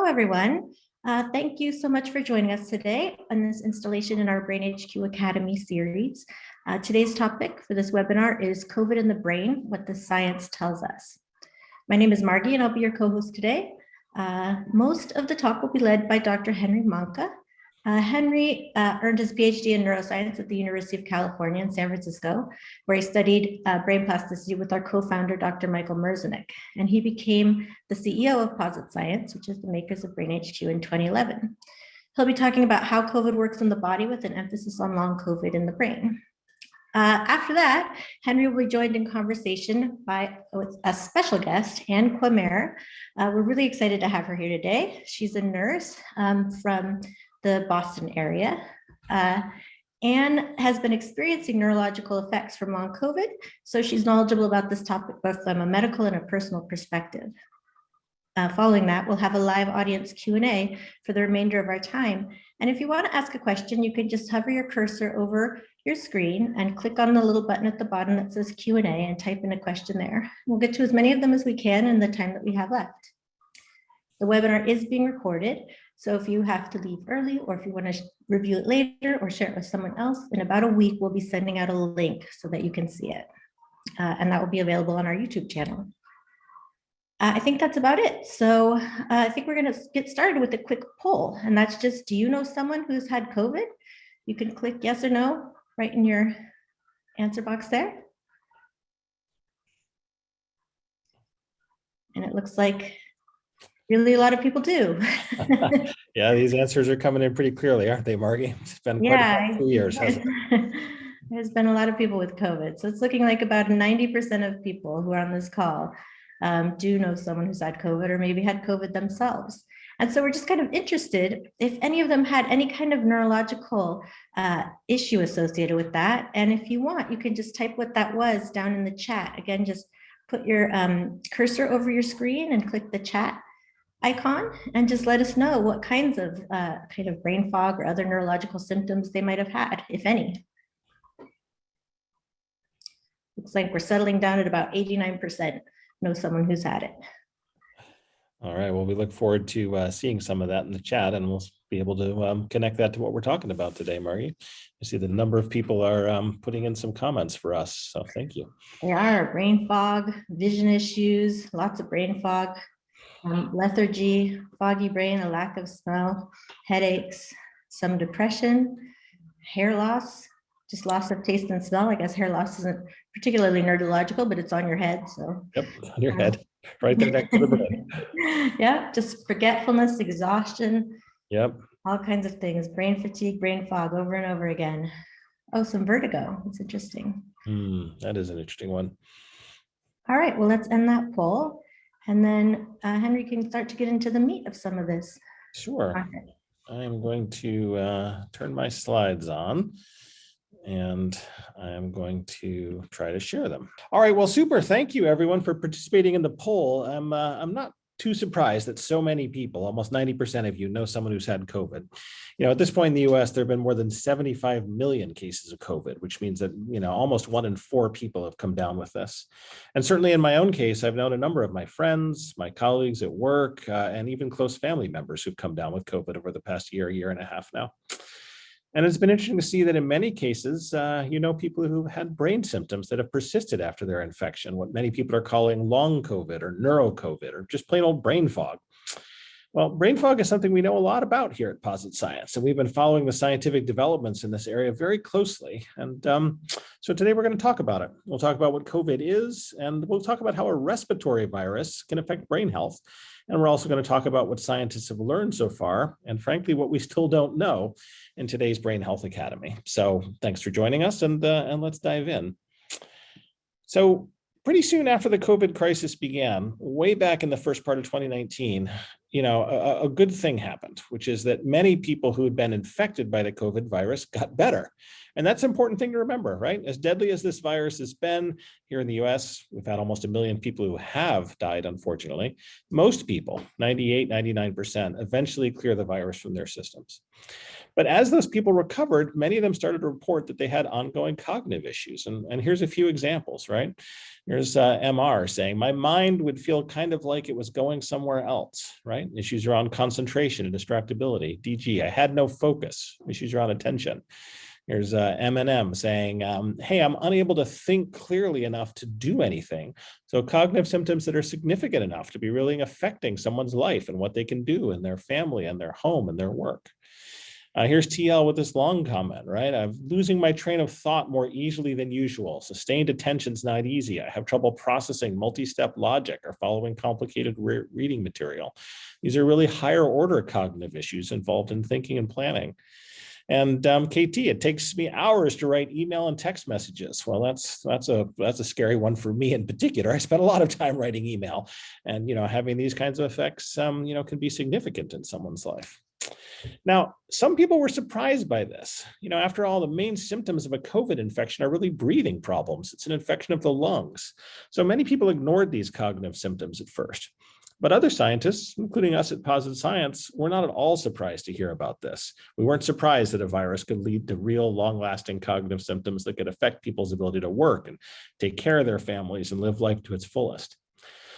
everyone. Thank you so much for joining us today on this installation in our BrainHQ Academy series. Today's topic for this webinar is COVID in the brain, what the science tells us. My name is Mahncke and I'll be your co-host today. Most of the talk will be led by Dr. Henry Mahncke. Henry earned his PhD in neuroscience at the University of California in San Francisco, where he studied brain plasticity with our co-founder, Dr. Michael Merzenich. And he became the CEO of Posit Science, which is the makers of BrainHQ, in 2011. He'll be talking about how COVID works in the body with an emphasis on long COVID in the brain. After that, Henry will be joined in conversation with a special guest, Anne Quemere. We're really excited to have her here today. She's a nurse from the Boston area. Anne has been experiencing neurological effects from long COVID, so she's knowledgeable about this topic both from a medical and a personal perspective. Following that, we'll have a live audience Q&A for the remainder of our time. And if you want to ask a question, you can just hover your cursor over your screen and click on the little button at the bottom that says Q&A and type in a question there. We'll get to as many of them as we can in the time that we have left. The webinar is being recorded, so if you have to leave early or if you want to review it later or share it with someone else, in about a week, we'll be sending out a link so that you can see it. And that will be available on our YouTube channel. I think that's about it. So I think we're going to get started with a quick poll, and that's just, do you know someone who's had COVID? You can click yes or no right in your answer box there. And it looks like really a lot of people do. Yeah, these answers are coming in pretty clearly, aren't they, Mahncke? It's been quite 2 years, hasn't it? There's been a lot of people with COVID. So it's looking like about 90% of people who are on this call do know someone who's had COVID or maybe had COVID themselves. And so we're just kind of interested if any of them had any kind of neurological issue associated with that. And if you want, you can just type what that was down in the chat. Again, just put your cursor over your screen and click the chat icon and just let us know what kinds of brain fog or other neurological symptoms they might have had, if any. Looks like we're settling down at about 89% know someone who's had it. All right, well, we look forward to seeing some of that in the chat, and we'll be able to connect that to what we're talking about today, Mahncke. I see the number of people are putting in some comments for us, so thank you. There are brain fog, vision issues, lots of brain fog, lethargy, foggy brain, a lack of smell, headaches, some depression, hair loss, just loss of taste and smell. I guess hair loss isn't particularly neurological, but it's on your head. So yep, on your head, right there next to the brain. Yeah, just forgetfulness, exhaustion. Yep. All kinds of things, brain fatigue, brain fog over and over again. Oh, some vertigo. That's interesting. That is an interesting one. All right, well, let's end that poll. And then Henry can start to get into the meat of some of this. Sure. Okay. I'm going to turn my slides on, and I'm going to try to share them. All right, well, super. Thank you, everyone, for participating in the poll. I'm not too surprised that so many people, almost 90% of you, know someone who's had COVID. You know, at this point in the US, there have been more than 75 million cases of COVID, which means that, you know, almost 1 in 4 people have come down with this. And certainly in my own case, I've known a number of my friends, my colleagues at work, and even close family members who've come down with COVID over the past year and a half now. And it's been interesting to see that in many cases, you know, people who had brain symptoms that have persisted after their infection, what many people are calling long COVID or neuro COVID or just plain old brain fog. Well, brain fog is something we know a lot about here at Posit Science, and we've been following the scientific developments in this area very closely. And so today we're going to talk about it. We'll talk about what COVID is, and we'll talk about how a respiratory virus can affect brain health. And we're also going to talk about what scientists have learned so far, and frankly, what we still don't know in today's Brain Health Academy. So thanks for joining us, and let's dive in. So pretty soon after the COVID crisis began, way back in the first part of 2019, you know, a good thing happened, which is that many people who had been infected by the COVID virus got better. And that's an important thing to remember, right? As deadly as this virus has been here in the US, we've had almost 1 million people who have died, unfortunately. Most people, 98, 99%, eventually clear the virus from their systems. But as those people recovered, many of them started to report that they had ongoing cognitive issues. And here's a few examples, right? Here's MR saying, my mind would feel kind of like it was going somewhere else, right? right? Issues around concentration and distractibility. DG, I had no focus. Issues around attention. Here's M&M saying, hey, I'm unable to think clearly enough to do anything. So cognitive symptoms that are significant enough to be really affecting someone's life and what they can do in their family and their home and their work. Here's TL with this long comment, right? I'm losing my train of thought more easily than usual. Sustained attention's not easy. I have trouble processing multi-step logic or following complicated reading material. These are really higher order cognitive issues involved in thinking and planning. And KT, it takes me hours to write email and text messages. Well, that's a scary one for me in particular. I spend a lot of time writing email, and having these kinds of effects, can be significant in someone's life. Now, some people were surprised by this. After all, the main symptoms of a COVID infection are really breathing problems. It's an infection of the lungs. So many people ignored these cognitive symptoms at first. But other scientists, including us at Positive Science, were not at all surprised to hear about this. We weren't surprised that a virus could lead to real long-lasting cognitive symptoms that could affect people's ability to work and take care of their families and live life to its fullest.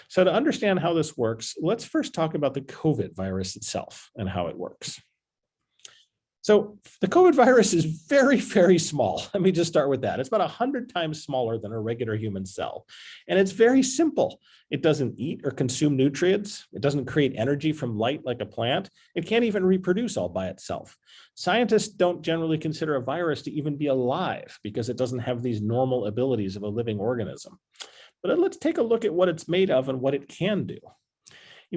So to understand how this works, let's first talk about the COVID virus itself and how it works. So the COVID virus is very, very small. Let me just start with that. It's about 100 times smaller than a regular human cell. And it's very simple. It doesn't eat or consume nutrients. It doesn't create energy from light like a plant. It can't even reproduce all by itself. Scientists don't generally consider a virus to even be alive because it doesn't have these normal abilities of a living organism. But let's take a look at what it's made of and what it can do.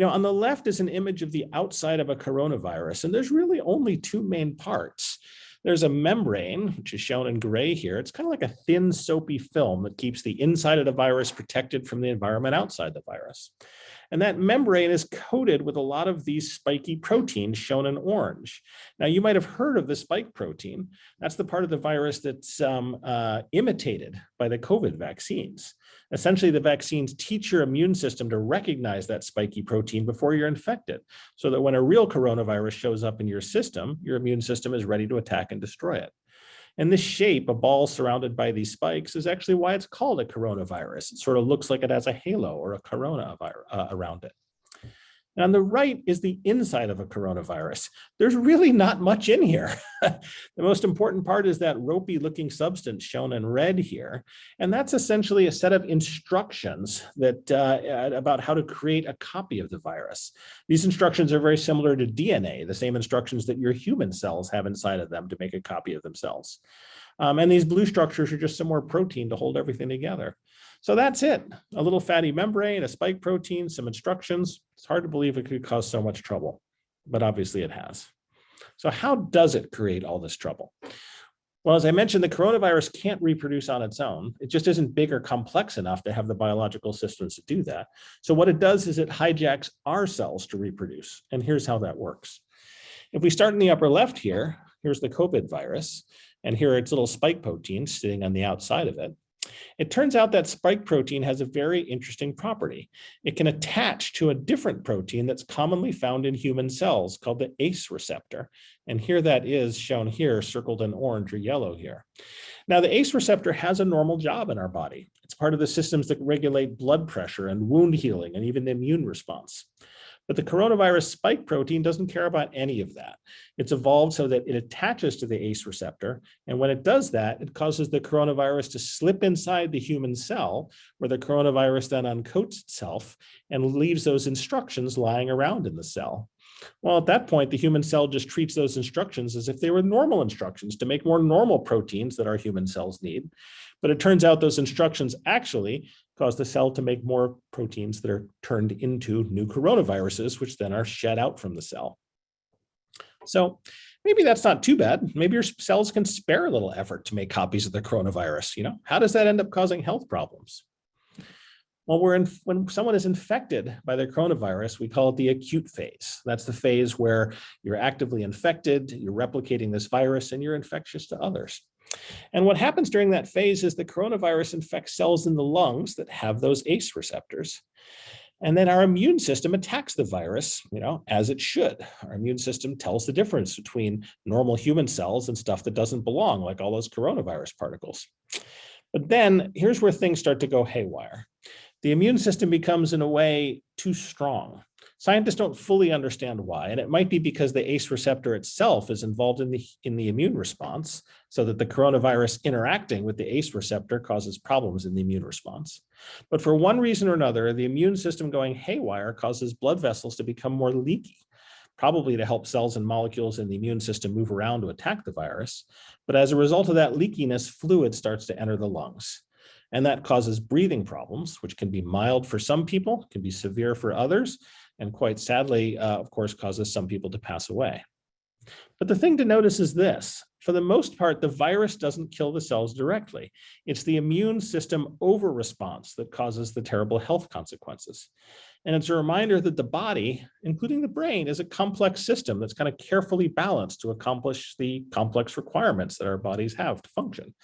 On the left is an image of the outside of a coronavirus, and there's really only two main parts. There's a membrane, which is shown in gray here. It's kind of like a thin, soapy film that keeps the inside of the virus protected from the environment outside the virus. And that membrane is coated with a lot of these spiky proteins shown in orange. Now, you might have heard of the spike protein. That's the part of the virus that's imitated by the COVID vaccines. Essentially, the vaccines teach your immune system to recognize that spiky protein before you're infected, so that when a real coronavirus shows up in your system, your immune system is ready to attack and destroy it. And this shape, a ball surrounded by these spikes, is actually why it's called a coronavirus. It sort of looks like it has a halo or a corona around it. And on the right is the inside of a coronavirus. There's really not much in here. The most important part is that ropey looking substance shown in red here. And that's essentially a set of instructions that about how to create a copy of the virus. These instructions are very similar to DNA, the same instructions that your human cells have inside of them to make a copy of themselves. And these blue structures are just some more protein to hold everything together. So that's it. A little fatty membrane, a spike protein, some instructions. It's hard to believe it could cause so much trouble, but obviously it has. So how does it create all this trouble? Well, as I mentioned, the coronavirus can't reproduce on its own. It just isn't big or complex enough to have the biological systems to do that. So what it does is it hijacks our cells to reproduce. And here's how that works. If we start in the upper left here, here's the COVID virus, and here are its little spike proteins sitting on the outside of it. It turns out that spike protein has a very interesting property. It can attach to a different protein that's commonly found in human cells called the ACE receptor. And here that is shown here, circled in orange or yellow here. Now, the ACE receptor has a normal job in our body. It's part of the systems that regulate blood pressure and wound healing and even the immune response. But the coronavirus spike protein doesn't care about any of that. It's evolved so that it attaches to the ACE receptor. And when it does that, it causes the coronavirus to slip inside the human cell, where the coronavirus then uncoats itself and leaves those instructions lying around in the cell. Well, at that point, the human cell just treats those instructions as if they were normal instructions to make more normal proteins that our human cells need. But it turns out those instructions actually cause the cell to make more proteins that are turned into new coronaviruses, which then are shed out from the cell. So maybe that's not too bad. Maybe your cells can spare a little effort to make copies of the coronavirus. How does that end up causing health problems? Well, when someone is infected by the coronavirus, we call it the acute phase. That's the phase where you're actively infected, you're replicating this virus, and you're infectious to others. And what happens during that phase is the coronavirus infects cells in the lungs that have those ACE receptors. And then our immune system attacks the virus, as it should. Our immune system tells the difference between normal human cells and stuff that doesn't belong, like all those coronavirus particles. But then here's where things start to go haywire. The immune system becomes, in a way, too strong. Scientists don't fully understand why, and it might be because the ACE receptor itself is involved in the immune response, so that the coronavirus interacting with the ACE receptor causes problems in the immune response. But for one reason or another, the immune system going haywire causes blood vessels to become more leaky, probably to help cells and molecules in the immune system move around to attack the virus. But as a result of that leakiness, fluid starts to enter the lungs. And that causes breathing problems, which can be mild for some people, can be severe for others, and quite sadly, of course, causes some people to pass away. But the thing to notice is this: for the most part, the virus doesn't kill the cells directly. It's the immune system over-response that causes the terrible health consequences. And it's a reminder that the body, including the brain, is a complex system that's kind of carefully balanced to accomplish the complex requirements that our bodies have to function.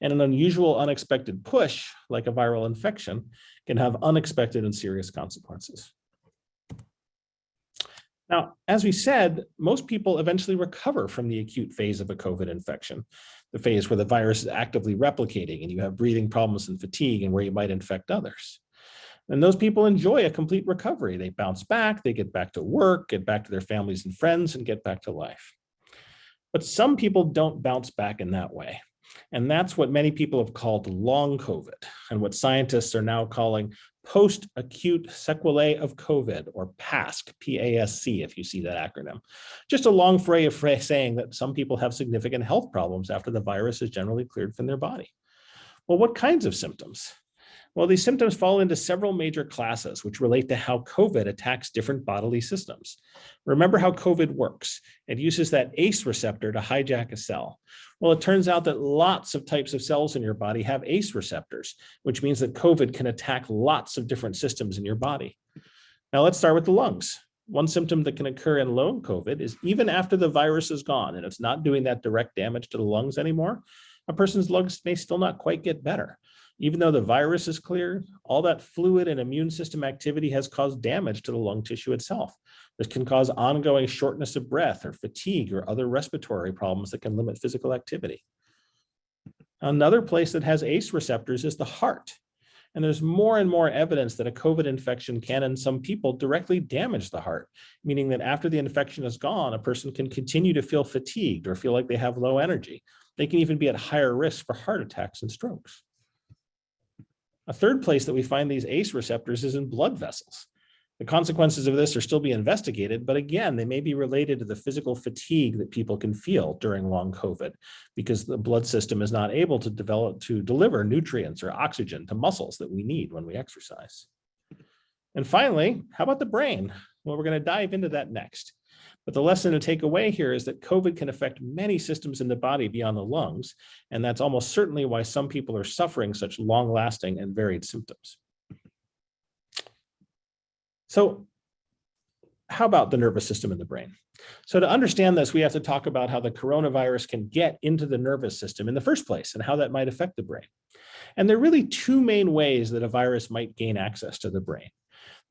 And an unusual, unexpected push, like a viral infection, can have unexpected and serious consequences. Now, as we said, most people eventually recover from the acute phase of a COVID infection, the phase where the virus is actively replicating and you have breathing problems and fatigue and where you might infect others. And those people enjoy a complete recovery. They bounce back, they get back to work, get back to their families and friends, and get back to life. But some people don't bounce back in that way. And that's what many people have called long COVID, and what scientists are now calling post-acute sequelae of COVID, or PASC, P-A-S-C, if you see that acronym. Just a long phrase saying that some people have significant health problems after the virus is generally cleared from their body. Well, what kinds of symptoms? Well, these symptoms fall into several major classes, which relate to how COVID attacks different bodily systems. Remember how COVID works. It uses that ACE receptor to hijack a cell. Well, it turns out that lots of types of cells in your body have ACE receptors, which means that COVID can attack lots of different systems in your body. Now, let's start with the lungs. One symptom that can occur in long COVID is even after the virus is gone and it's not doing that direct damage to the lungs anymore, a person's lungs may still not quite get better. Even though the virus is cleared, all that fluid and immune system activity has caused damage to the lung tissue itself. This can cause ongoing shortness of breath or fatigue or other respiratory problems that can limit physical activity. Another place that has ACE receptors is the heart. And there's more and more evidence that a COVID infection can, in some people, directly damage the heart, meaning that after the infection is gone, a person can continue to feel fatigued or feel like they have low energy. They can even be at higher risk for heart attacks and strokes. A third place that we find these ACE receptors is in blood vessels. The consequences of this are still being investigated, but again, they may be related to the physical fatigue that people can feel during long COVID because the blood system is not able to deliver nutrients or oxygen to muscles that we need when we exercise. And finally, how about the brain? Well, we're going to dive into that next. But the lesson to take away here is that COVID can affect many systems in the body beyond the lungs, and that's almost certainly why some people are suffering such long-lasting and varied symptoms. So how about the nervous system in the brain? So to understand this, we have to talk about how the coronavirus can get into the nervous system in the first place and how that might affect the brain. And there are really two main ways that a virus might gain access to the brain.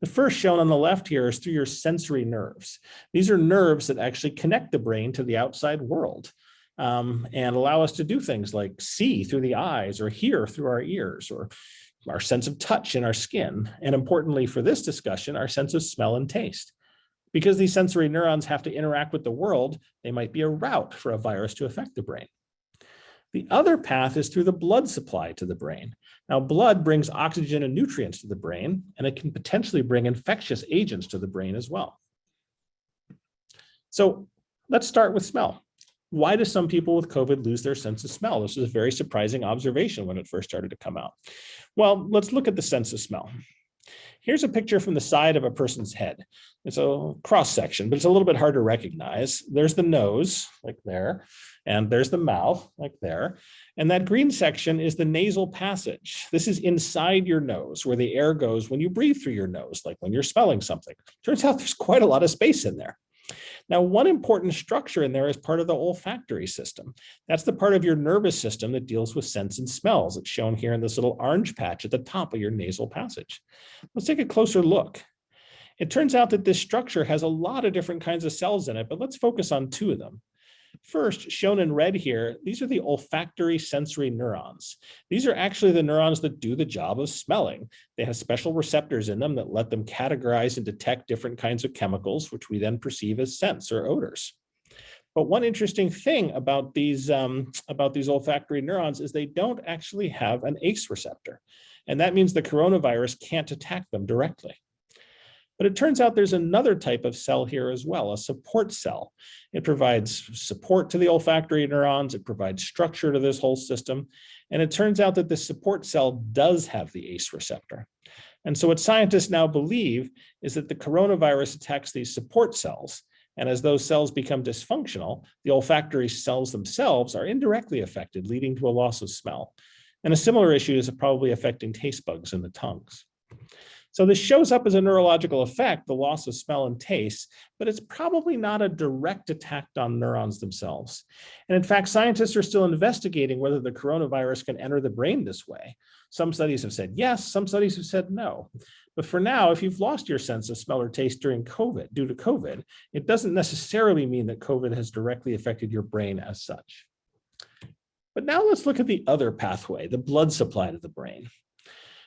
The first, shown on the left here, is through your sensory nerves. These are nerves that actually connect the brain to the outside world and allow us to do things like see through the eyes or hear through our ears, or our sense of touch in our skin. And importantly for this discussion, our sense of smell and taste. Because these sensory neurons have to interact with the world, they might be a route for a virus to affect the brain. The other path is through the blood supply to the brain. Now, blood brings oxygen and nutrients to the brain, and it can potentially bring infectious agents to the brain as well. So let's start with smell. Why do some people with COVID lose their sense of smell? This is a very surprising observation when it first started to come out. Well, let's look at the sense of smell. Here's a picture from the side of a person's head. It's a cross section, but it's a little bit hard to recognize. There's the nose, like there, and there's the mouth, like there. And that green section is the nasal passage. This is inside your nose, where the air goes when you breathe through your nose, like when you're smelling something. Turns out there's quite a lot of space in there. Now, one important structure in there is part of the olfactory system. That's the part of your nervous system that deals with scents and smells. It's shown here in this little orange patch at the top of your nasal passage. Let's take a closer look. It turns out that this structure has a lot of different kinds of cells in it, but let's focus on two of them. First, shown in red here, these are the olfactory sensory neurons. These are actually the neurons that do the job of smelling. They have special receptors in them that let them categorize and detect different kinds of chemicals, which we then perceive as scents or odors. But one interesting thing about these olfactory neurons is they don't actually have an ACE receptor. And that means the coronavirus can't attack them directly. But it turns out there's another type of cell here as well, a support cell. It provides support to the olfactory neurons. It provides structure to this whole system. And it turns out that the support cell does have the ACE receptor. And so what scientists now believe is that the coronavirus attacks these support cells. And as those cells become dysfunctional, the olfactory cells themselves are indirectly affected, leading to a loss of smell. And a similar issue is probably affecting taste buds in the tongues. So this shows up as a neurological effect, the loss of smell and taste, but it's probably not a direct attack on neurons themselves. And in fact, scientists are still investigating whether the coronavirus can enter the brain this way. Some studies have said yes, some studies have said no. But for now, if you've lost your sense of smell or taste due to COVID, it doesn't necessarily mean that COVID has directly affected your brain as such. But now let's look at the other pathway, the blood supply to the brain.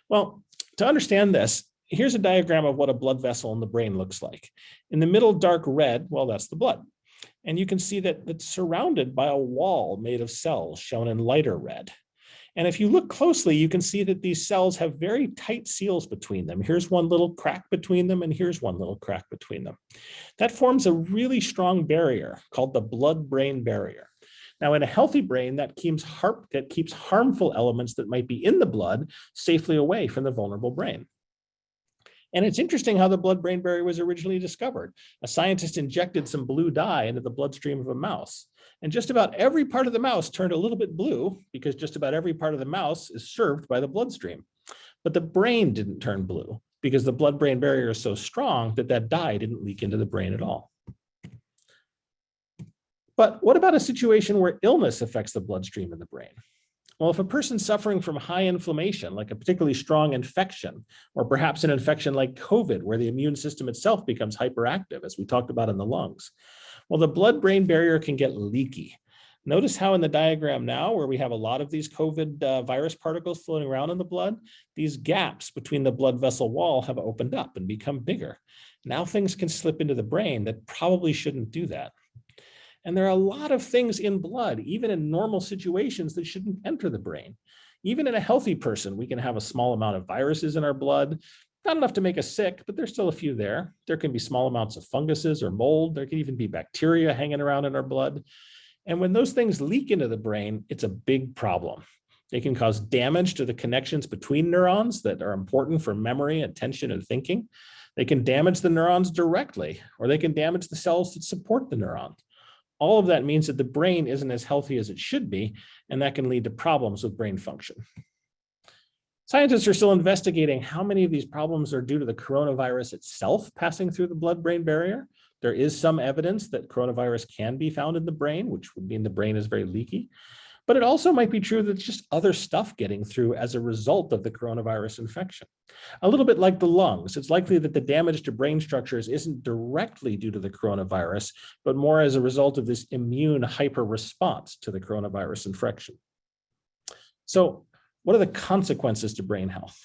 Well, to understand this, here's a diagram of what a blood vessel in the brain looks like. In the middle, dark red, well, that's the blood. And you can see that it's surrounded by a wall made of cells shown in lighter red. And if you look closely, you can see that these cells have very tight seals between them. Here's one little crack between them, and here's one little crack between them. That forms a really strong barrier called the blood-brain barrier. Now, in a healthy brain, that keeps harmful elements that might be in the blood safely away from the vulnerable brain. And it's interesting how the blood-brain barrier was originally discovered. A scientist injected some blue dye into the bloodstream of a mouse. And just about every part of the mouse turned a little bit blue because just about every part of the mouse is served by the bloodstream. But the brain didn't turn blue because the blood-brain barrier is so strong that that dye didn't leak into the brain at all. But what about a situation where illness affects the bloodstream in the brain? Well, if a person's suffering from high inflammation, like a particularly strong infection, or perhaps an infection like COVID, where the immune system itself becomes hyperactive, as we talked about in the lungs, well, the blood-brain barrier can get leaky. Notice how in the diagram now, where we have a lot of these COVID virus particles floating around in the blood, these gaps between the blood vessel wall have opened up and become bigger. Now things can slip into the brain that probably shouldn't do that. And there are a lot of things in blood, even in normal situations, that shouldn't enter the brain. Even in a healthy person, we can have a small amount of viruses in our blood, not enough to make us sick, but there's still a few there. There can be small amounts of funguses or mold. There can even be bacteria hanging around in our blood. And when those things leak into the brain, it's a big problem. They can cause damage to the connections between neurons that are important for memory, attention, and thinking. They can damage the neurons directly, or they can damage the cells that support the neuron. All of that means that the brain isn't as healthy as it should be, and that can lead to problems with brain function. Scientists are still investigating how many of these problems are due to the coronavirus itself passing through the blood-brain barrier. There is some evidence that coronavirus can be found in the brain, which would mean the brain is very leaky. But it also might be true that it's just other stuff getting through as a result of the coronavirus infection. A little bit like the lungs, it's likely that the damage to brain structures isn't directly due to the coronavirus, but more as a result of this immune hyper response to the coronavirus infection. So what are the consequences to brain health?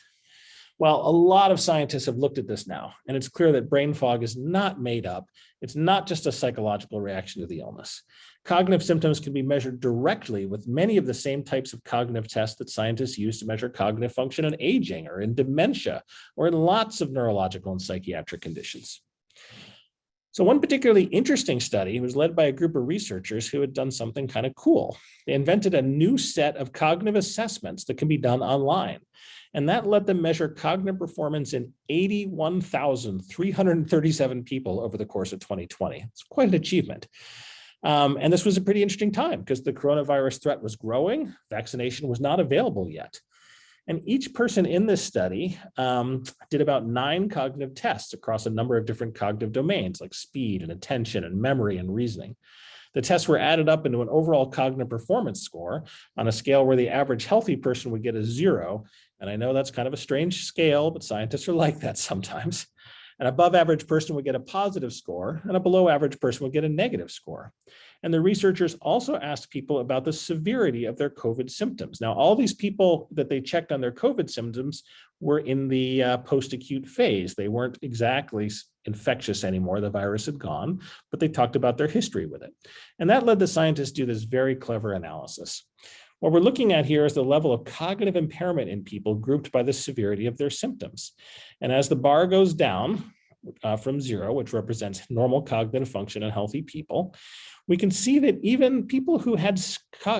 Well, a lot of scientists have looked at this now, and it's clear that brain fog is not made up. It's not just a psychological reaction to the illness. Cognitive symptoms can be measured directly with many of the same types of cognitive tests that scientists use to measure cognitive function in aging or in dementia or in lots of neurological and psychiatric conditions. So one particularly interesting study was led by a group of researchers who had done something kind of cool. They invented a new set of cognitive assessments that can be done online. And that let them measure cognitive performance in 81,337 people over the course of 2020. It's quite an achievement. And this was a pretty interesting time because the coronavirus threat was growing. Vaccination was not available yet. And each person in this study did about 9 cognitive tests across a number of different cognitive domains like speed and attention and memory and reasoning. The tests were added up into an overall cognitive performance score on a scale where the average healthy person would get a 0. And I know that's kind of a strange scale, but scientists are like that sometimes. An above average person would get a positive score, and a below average person would get a negative score. And the researchers also asked people about the severity of their COVID symptoms. Now, all these people that they checked on their COVID symptoms were in the post-acute phase. They weren't exactly infectious anymore. The virus had gone, but they talked about their history with it. And that led the scientists to do this very clever analysis. What we're looking at here is the level of cognitive impairment in people grouped by the severity of their symptoms. And as the bar goes down from 0, which represents normal cognitive function in healthy people, we can see that even people who had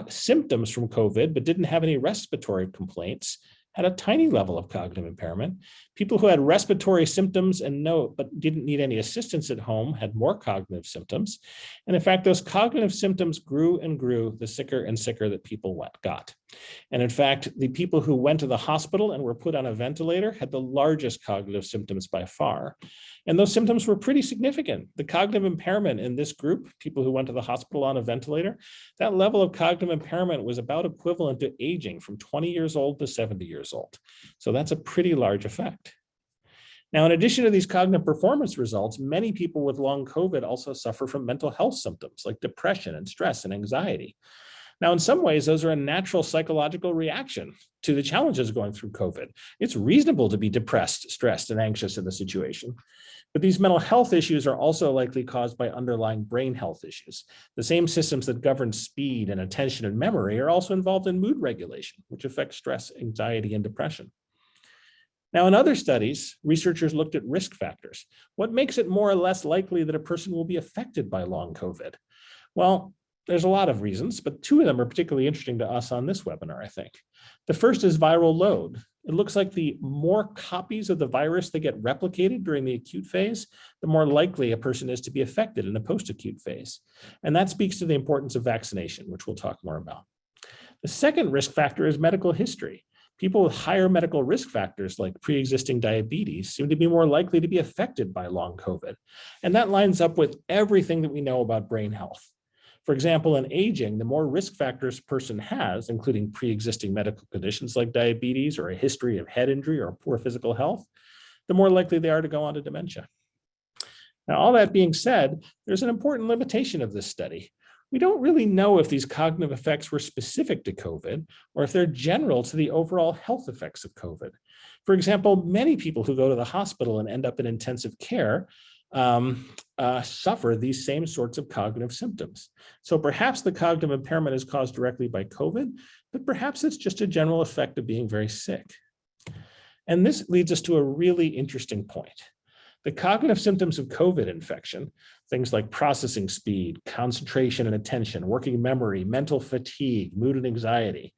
symptoms from COVID but didn't have any respiratory complaints had a tiny level of cognitive impairment. People who had respiratory symptoms but didn't need any assistance at home had more cognitive symptoms. And in fact, those cognitive symptoms grew and grew the sicker and sicker that people got. And in fact, the people who went to the hospital and were put on a ventilator had the largest cognitive symptoms by far. And those symptoms were pretty significant. The cognitive impairment in this group, people who went to the hospital on a ventilator, that level of cognitive impairment was about equivalent to aging from 20 years old to 70 years old. So that's a pretty large effect. Now, in addition to these cognitive performance results, many people with long COVID also suffer from mental health symptoms like depression and stress and anxiety. Now, in some ways, those are a natural psychological reaction to the challenges going through COVID. It's reasonable to be depressed, stressed, and anxious in the situation. But these mental health issues are also likely caused by underlying brain health issues. The same systems that govern speed and attention and memory are also involved in mood regulation, which affects stress, anxiety, and depression. Now, in other studies, researchers looked at risk factors. What makes it more or less likely that a person will be affected by long COVID? Well, there's a lot of reasons, but 2 of them are particularly interesting to us on this webinar, I think. The first is viral load. It looks like the more copies of the virus that get replicated during the acute phase, the more likely a person is to be affected in a post-acute phase. And that speaks to the importance of vaccination, which we'll talk more about. The second risk factor is medical history. People with higher medical risk factors like pre-existing diabetes seem to be more likely to be affected by long COVID. And that lines up with everything that we know about brain health. For example, in aging, the more risk factors a person has, including pre-existing medical conditions like diabetes or a history of head injury or poor physical health, the more likely they are to go on to dementia. Now, all that being said, there's an important limitation of this study. We don't really know if these cognitive effects were specific to COVID or if they're general to the overall health effects of COVID. For example, many people who go to the hospital and end up in intensive care suffer these same sorts of cognitive symptoms. So perhaps the cognitive impairment is caused directly by COVID, but perhaps it's just a general effect of being very sick. And this leads us to a really interesting point. The cognitive symptoms of COVID infection, things like processing speed, concentration and attention, working memory, mental fatigue, mood and anxiety,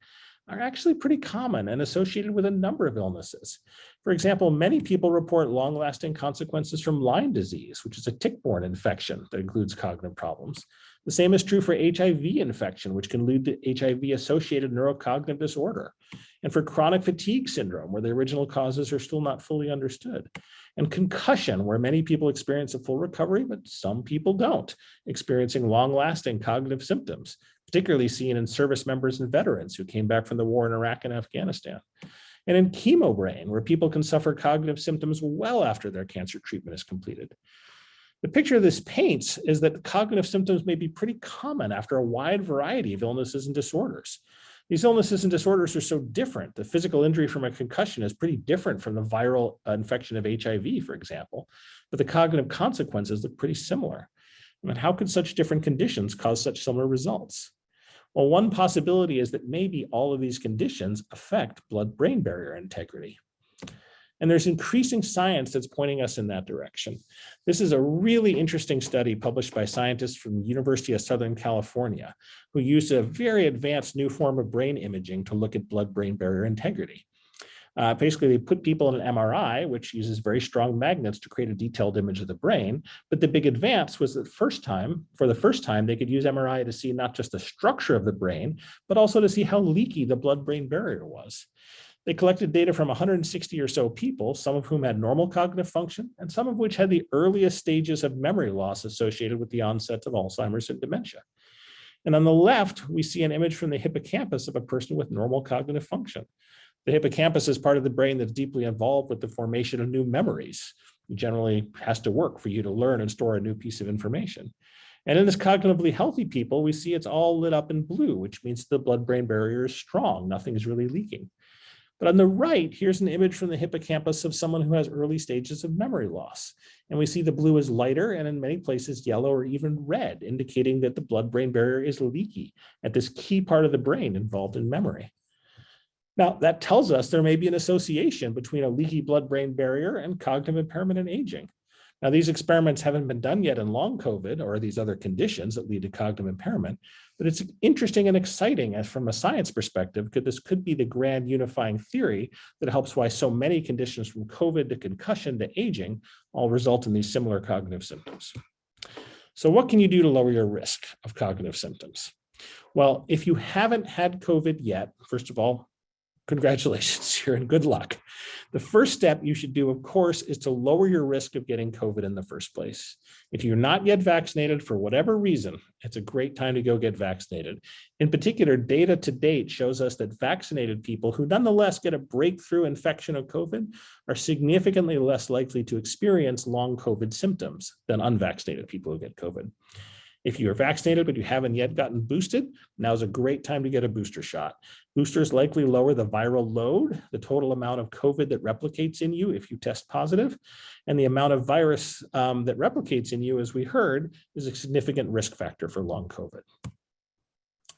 are actually pretty common and associated with a number of illnesses. For example, many people report long-lasting consequences from Lyme disease, which is a tick-borne infection that includes cognitive problems. The same is true for HIV infection, which can lead to HIV-associated neurocognitive disorder, and for chronic fatigue syndrome, where the original causes are still not fully understood, and concussion, where many people experience a full recovery, but some people don't, experiencing long-lasting cognitive symptoms, particularly seen in service members and veterans who came back from the war in Iraq and Afghanistan. And in chemo brain, where people can suffer cognitive symptoms well after their cancer treatment is completed. The picture this paints is that cognitive symptoms may be pretty common after a wide variety of illnesses and disorders. These illnesses and disorders are so different. The physical injury from a concussion is pretty different from the viral infection of HIV, for example, but the cognitive consequences look pretty similar. I mean, how could such different conditions cause such similar results? Well, one possibility is that maybe all of these conditions affect blood-brain barrier integrity. And there's increasing science that's pointing us in that direction. This is a really interesting study published by scientists from the University of Southern California, who used a very advanced new form of brain imaging to look at blood-brain barrier integrity. Basically, they put people in an MRI, which uses very strong magnets to create a detailed image of the brain. But the big advance was that for the first time, they could use MRI to see not just the structure of the brain, but also to see how leaky the blood-brain barrier was. They collected data from 160 or so people, some of whom had normal cognitive function, and some of which had the earliest stages of memory loss associated with the onset of Alzheimer's and dementia. And on the left, we see an image from the hippocampus of a person with normal cognitive function. The hippocampus is part of the brain that's deeply involved with the formation of new memories. It generally has to work for you to learn and store a new piece of information. And in this cognitively healthy people, we see it's all lit up in blue, which means the blood-brain barrier is strong. Nothing is really leaking. But on the right, here's an image from the hippocampus of someone who has early stages of memory loss. And we see the blue is lighter and in many places yellow or even red, indicating that the blood-brain barrier is leaky at this key part of the brain involved in memory. Now, that tells us there may be an association between a leaky blood-brain barrier and cognitive impairment and aging. Now, these experiments haven't been done yet in long COVID or these other conditions that lead to cognitive impairment, but it's interesting and exciting as from a science perspective, because this could be the grand unifying theory that helps why so many conditions from COVID to concussion to aging all result in these similar cognitive symptoms. So what can you do to lower your risk of cognitive symptoms? Well, if you haven't had COVID yet, first of all, congratulations, you're in good luck. The first step you should do, of course, is to lower your risk of getting COVID in the first place. If you're not yet vaccinated for whatever reason, it's a great time to go get vaccinated. In particular, data to date shows us that vaccinated people who nonetheless get a breakthrough infection of COVID are significantly less likely to experience long COVID symptoms than unvaccinated people who get COVID. If you're vaccinated, but you haven't yet gotten boosted, now's a great time to get a booster shot. Boosters likely lower the viral load, the total amount of COVID that replicates in you if you test positive, and the amount of virus that replicates in you, as we heard, is a significant risk factor for long COVID.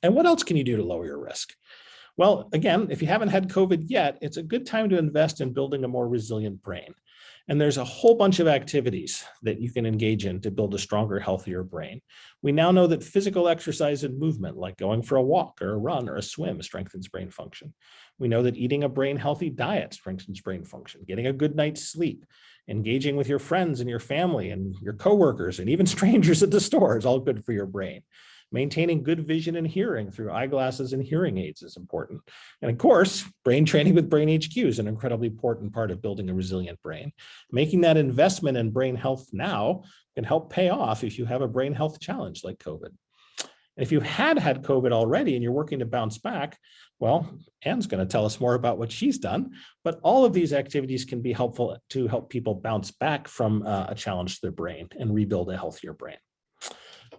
And what else can you do to lower your risk? Well, again, if you haven't had COVID yet, it's a good time to invest in building a more resilient brain. And there's a whole bunch of activities that you can engage in to build a stronger, healthier brain. We now know that physical exercise and movement, like going for a walk or a run or a swim, strengthens brain function. We know that eating a brain-healthy diet strengthens brain function. Getting a good night's sleep, engaging with your friends and your family and your coworkers and even strangers at the store is all good for your brain. Maintaining good vision and hearing through eyeglasses and hearing aids is important. And of course, brain training with BrainHQ is an incredibly important part of building a resilient brain. Making that investment in brain health now can help pay off if you have a brain health challenge like COVID. And if you had COVID already and you're working to bounce back, well, Anne's going to tell us more about what she's done, but all of these activities can be helpful to help people bounce back from a challenge to their brain and rebuild a healthier brain.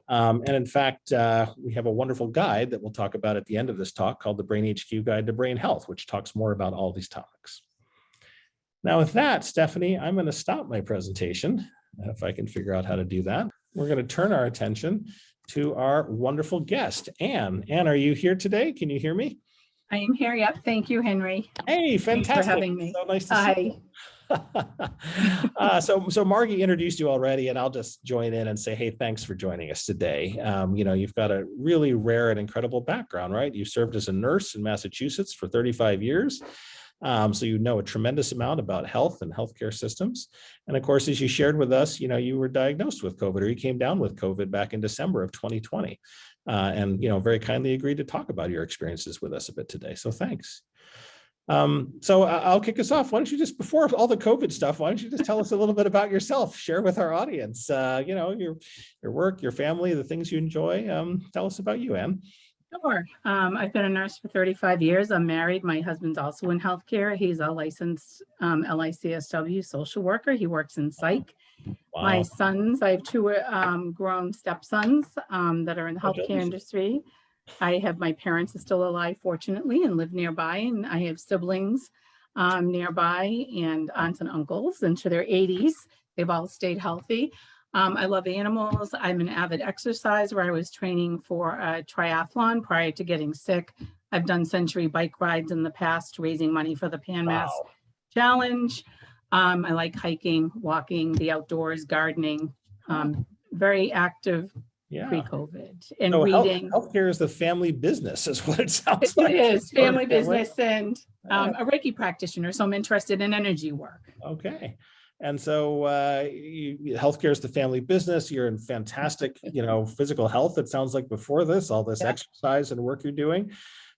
And in fact, we have a wonderful guide that we'll talk about at the end of this talk called the BrainHQ Guide to Brain Health, which talks more about all these topics. Now with that, Stephanie, I'm going to stop my presentation, if I can figure out how to do that. We're going to turn our attention to our wonderful guest, Anne. Anne, are you here today? Can you hear me? I am here. Yep. Thank you, Henry. Hey, fantastic. Thanks for having me. So nice to see you. So Mahncke introduced you already, and I'll just join in and say, hey, thanks for joining us today. You've got a really rare and incredible background, right? You served as a nurse in Massachusetts for 35 years. So you know a tremendous amount about health and healthcare systems. And of course, as you shared with us, you were diagnosed with COVID, or you came down with COVID back in December of 2020. And very kindly agreed to talk about your experiences with us a bit today. So thanks. So I'll kick us off. Why don't you just, before all the COVID stuff, why don't you just tell us a little bit about yourself, share with our audience, your work, your family, the things you enjoy. Tell us about you, Anne. Sure. I've been a nurse for 35 years. I'm married. My husband's also in healthcare. He's a licensed LICSW social worker. He works in psych. Wow. My sons, I have two grown stepsons that are in the healthcare industry. I have my parents are still alive, fortunately, and live nearby. And I have siblings nearby and aunts and uncles into their 80s. They've all stayed healthy. I love animals. I'm an avid exerciser. I was training for a triathlon prior to getting sick. I've done century bike rides in the past, raising money for the Pan Mass Challenge. I like hiking, walking, the outdoors, gardening, very active pre-COVID, and so reading. Healthcare is the family business, is what it sounds like. It is family business, and a Reiki practitioner, so I'm interested in energy work. Okay. And so healthcare is the family business. You're in fantastic, physical health. It sounds like before this, all this exercise and work you're doing.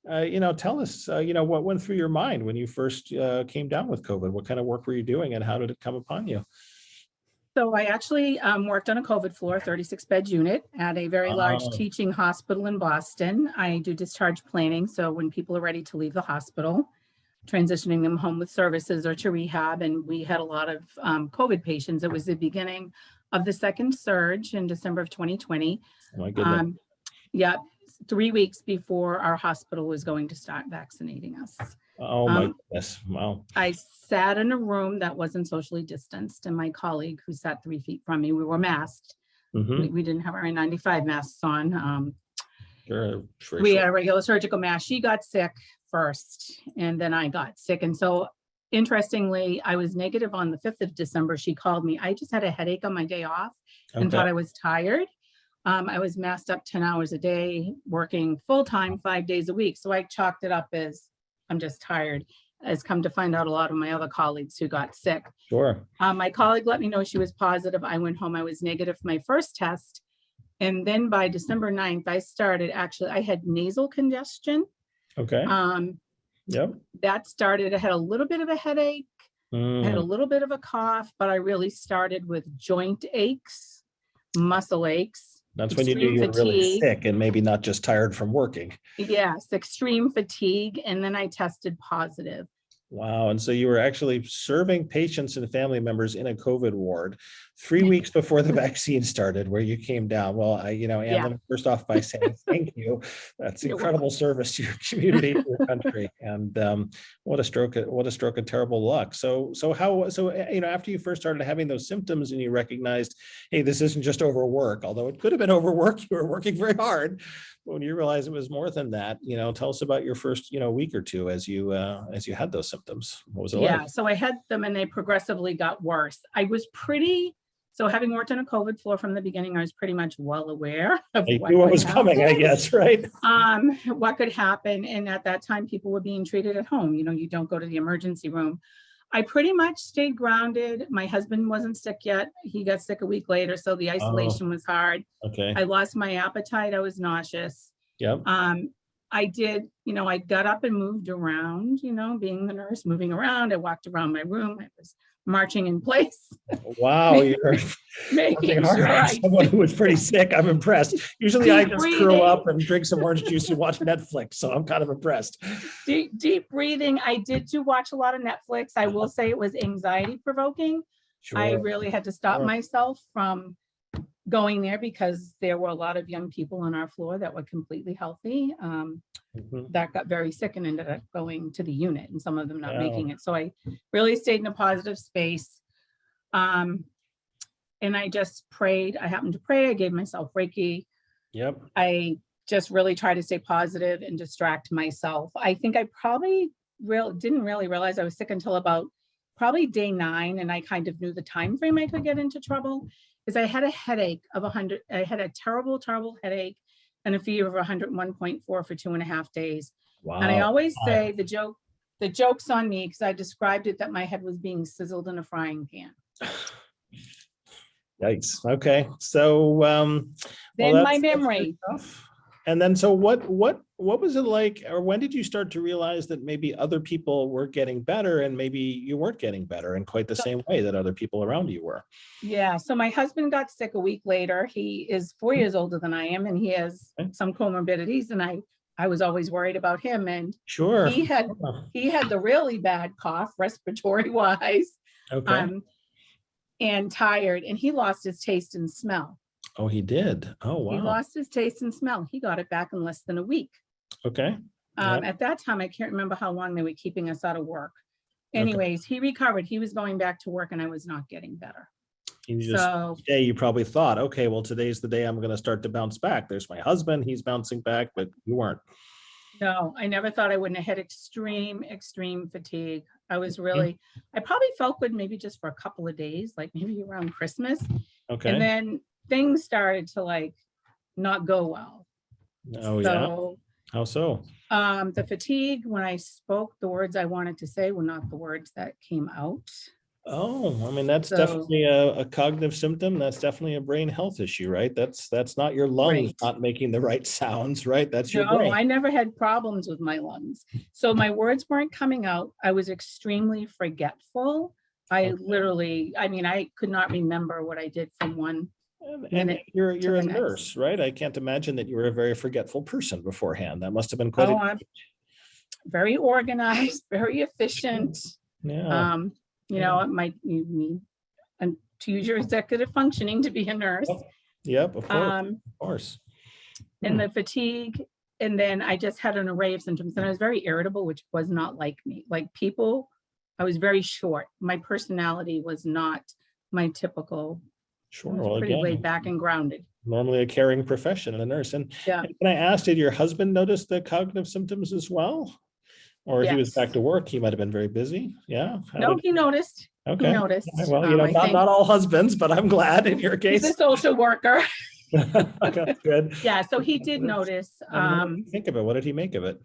Tell us, what went through your mind when you first came down with COVID? What kind of work were you doing, and how did it come upon you? So I actually worked on a COVID floor, 36-bed unit at a very large teaching hospital in Boston. I do discharge planning, so when people are ready to leave the hospital. transitioning them home with services or to rehab. And we had a lot of COVID patients. It was the beginning of the second surge in December of 2020. Oh my goodness. Yeah, 3 weeks before our hospital was going to start vaccinating us. Oh my goodness. Wow. I sat in a room that wasn't socially distanced, and my colleague who sat 3 feet from me, we were masked. We didn't have our N95 masks on. We had a regular surgical mask. She got sick first, and then I got sick. And so interestingly, I was negative on the 5th of December. She called me. I just had a headache on my day off and thought I was tired. I was masked up 10 hours a day, working full time, 5 days a week. So I chalked it up as I'm just tired, as come to find out a lot of my other colleagues who got sick. Sure. My colleague let me know she was positive. I went home. I was negative for my first test. And then by December 9th, I had nasal congestion. Okay. Yep. That started, I had a little bit of a headache. I had a little bit of a cough, but I really started with joint aches, muscle aches. That's when you knew you were really sick and maybe not just tired from working. Yes, extreme fatigue. And then I tested positive. Wow. And so you were actually serving patients and family members in a COVID ward 3 weeks before the vaccine started, where you came down. Well, Anne, let me first off by saying thank you. That's incredible service to your community, to your country. And what a stroke of terrible luck. So after you first started having those symptoms and you recognized, hey, this isn't just overwork, although it could have been overwork, you were working very hard. But when you realized it was more than that, tell us about your first, week or two as you had those symptoms. What was it like? Yeah, so I had them and they progressively got worse. So having worked on a COVID floor from the beginning, I was pretty much well aware of what was coming, I guess, right? What could happen. And at that time, people were being treated at home. You don't go to the emergency room. I pretty much stayed grounded. My husband wasn't sick yet. He got sick a week later. So the isolation was hard. Okay. I lost my appetite. I was nauseous. Yep. I did, I got up and moved around, being the nurse, moving around. I walked around my room. I was marching in place. Wow, you're making sure someone who was pretty sick. I'm impressed. Usually I just curl up and drink some orange juice and watch Netflix. So I'm kind of impressed. Deep breathing. I did watch a lot of Netflix. I will say it was anxiety provoking. Sure. I really had to stop myself from going there because there were a lot of young people on our floor that were completely healthy that got very sick and ended up going to the unit, and some of them not making it. So I really stayed in a positive space. And I just prayed. I happened to pray. I gave myself Reiki. Yep. I just really tried to stay positive and distract myself. I think I probably didn't really realize I was sick until about probably day 9. And I kind of knew the time frame I could get into trouble. Is I had a headache of 100. I had a terrible, terrible headache and a fever of 101.4 for 2.5 days. Wow. And I always say the joke's on me because I described it that my head was being sizzled in a frying pan. Yikes. Okay. So then my memory. And then so what was it like, or when did you start to realize that maybe other people were getting better and maybe you weren't getting better in quite the same way that other people around you were? Yeah. So my husband got sick a week later. He is 4 years older than I am, and he has some comorbidities, and I was always worried about him. And sure, he had the really bad cough, respiratory wise, and tired, and he lost his taste and smell. Oh, he did. Oh, wow. He lost his taste and smell. He got it back in less than a week. Okay. At that time, I can't remember how long they were keeping us out of work. Anyways, he recovered. He was going back to work, and I was not getting better. You probably thought, okay, well, today's the day I'm going to start to bounce back. There's my husband. He's bouncing back, but you weren't. No, I never thought I wouldn't have had extreme fatigue. I was really, I probably felt good maybe just for a couple of days, like maybe around Christmas. Okay. And then things started to not go well. Oh, yeah. How so? The fatigue, when I spoke, the words I wanted to say were not the words that came out. Oh, I mean, that's definitely a cognitive symptom. That's definitely a brain health issue, right? That's not your lungs not making the right sounds, right? That's your brain. No, I never had problems with my lungs. So my words weren't coming out. I was extremely forgetful. I could not remember what I did from one. And you're a nurse, right? I can't imagine that you were a very forgetful person beforehand. That must have been quite very organized, very efficient. Yeah. You know, it might you need to use your executive functioning to be a nurse. Yep, of course. Of course. And the fatigue. And then I just had an array of symptoms, and I was very irritable, which was not like me. Like people, I was very short. My personality was not my typical. Sure. I was pretty laid back and grounded. Normally a caring profession, a nurse. And Yeah. can I ask, did your husband notice the cognitive symptoms as well? Or he was back to work? He might have been very busy. Yeah. No, he noticed. Okay. He noticed. Well, you know, not all husbands, but I'm glad in your case. He's a social worker. That's good. Yeah, so he did notice. What did you think of it? What did he make of it?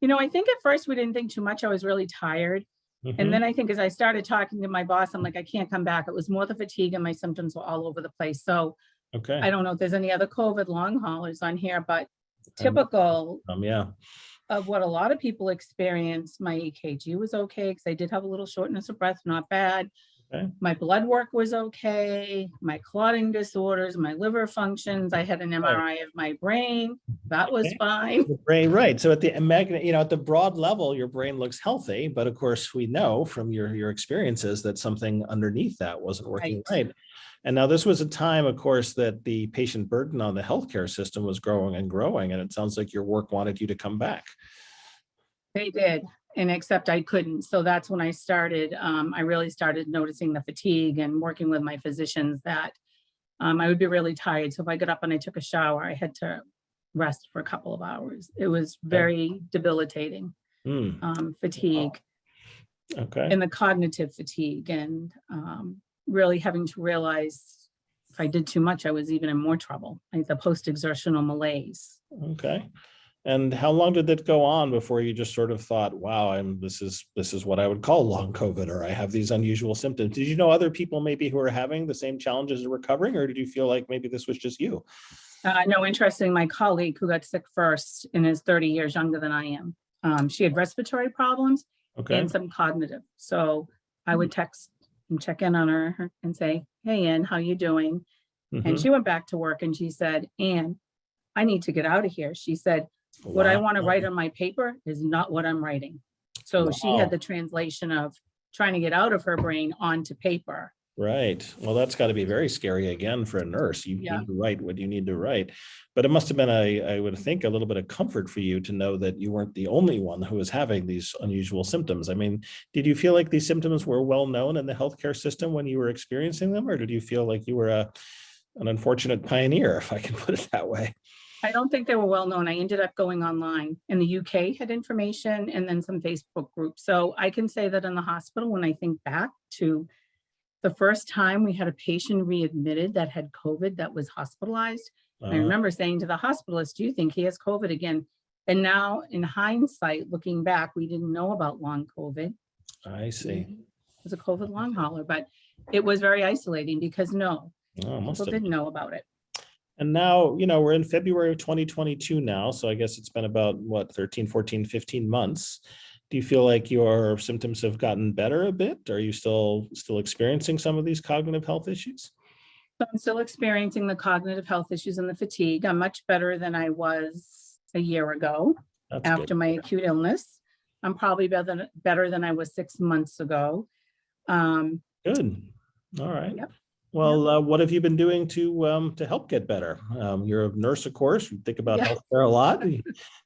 You know, I think at first we didn't think too much. I was really tired. And then I think as I started talking to my boss, I'm like, I can't come back. It was more the fatigue, and my symptoms were all over the place. So I don't know if there's any other COVID long haulers on here, but typical of what a lot of people experience. My EKG was okay because I did have a little shortness of breath, not bad. My blood work was okay. My clotting disorders, my liver functions. I had an MRI of my brain. That was fine. The brain, right. So at the at the broad level, your brain looks healthy, but of course we know from your experiences that something underneath that wasn't working right. And now this was a time, of course, that the patient burden on the healthcare system was growing and growing, and it sounds like your work wanted you to come back. They did. And except I couldn't. So that's when I started, I really started noticing the fatigue and working with my physicians that I would be really tired. So if I got up and I took a shower, I had to rest for a couple of hours. It was very debilitating, fatigue. And the cognitive fatigue, and really having to realize if I did too much, I was even in more trouble, like the post-exertional malaise. And how long did that go on before you just sort of thought, wow, this is what I would call long COVID, or I have these unusual symptoms? Did you know other people maybe who are having the same challenges and recovering, or did you feel like maybe this was just you? No, interesting. My colleague who got sick first and is 30 years younger than I am, she had respiratory problems and some cognitive. So I would text and check in on her and say, hey, Anne, how you doing? And she went back to work and she said, Anne, I need to get out of here. She said, what I want to write on my paper is not what I'm writing. So she had the translation of trying to get out of her brain onto paper. Right. Well, that's got to be very scary again for a nurse. You need to write what you need to write. But it must have been, I would think, a little bit of comfort for you to know that you weren't the only one who was having these unusual symptoms. I mean, did you feel like these symptoms were well known in the healthcare system when you were experiencing them, or did you feel like you were an unfortunate pioneer, if I can put it that way? I don't think they were well known. I ended up going online, and the UK had information and then some Facebook groups. So I can say that in the hospital, when I think back to the first time we had a patient readmitted that had COVID that was hospitalized, I remember saying to the hospitalist, do you think he has COVID again? And now in hindsight, looking back, we didn't know about long COVID. I see. It was a COVID long hauler, but it was very isolating because people didn't know about it. And now, we're in February of 2022 now. So I guess it's been about 13, 14, 15 months. Do you feel like your symptoms have gotten better a bit? Are you still experiencing some of these cognitive health issues? I'm still experiencing the cognitive health issues and the fatigue. I'm much better than I was a year ago. That's after good. My acute illness. I'm probably better than I was 6 months ago. Good. All right. Yep. Well, what have you been doing to help get better? You're a nurse, of course. You think about healthcare a lot.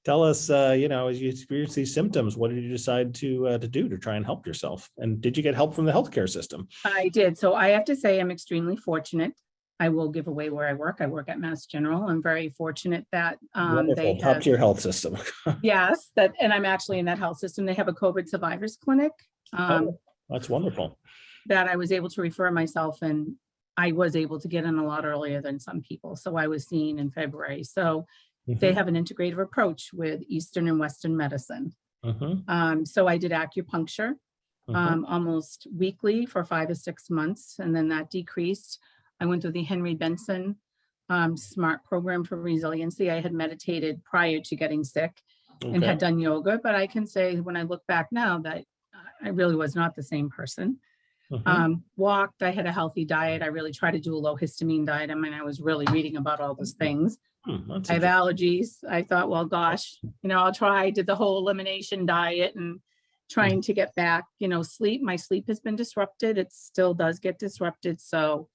Tell us, as you experience these symptoms, what did you decide to do to try and help yourself? And did you get help from the healthcare system? I did. So I have to say I'm extremely fortunate. I will give away where I work. I work at Mass General. I'm very fortunate that they top tier health system. Yes, and I'm actually in that health system. They have a COVID survivors clinic. That's wonderful. That I was able to refer myself, and I was able to get in a lot earlier than some people. So I was seen in February. So they have an integrative approach with Eastern and Western medicine. So I did acupuncture almost weekly for 5 or 6 months, and then that decreased. I went through the Henry Benson SMART program for resiliency. I had meditated prior to getting sick and had done yoga, but I can say when I look back now that I really was not the same person. Walked, I had a healthy diet. I really try to do a low histamine diet. I mean, I was really reading about all those things. I have allergies. I thought, well, gosh, I'll try, did the whole elimination diet and trying to get back, sleep. My sleep has been disrupted. It still does get disrupted. So,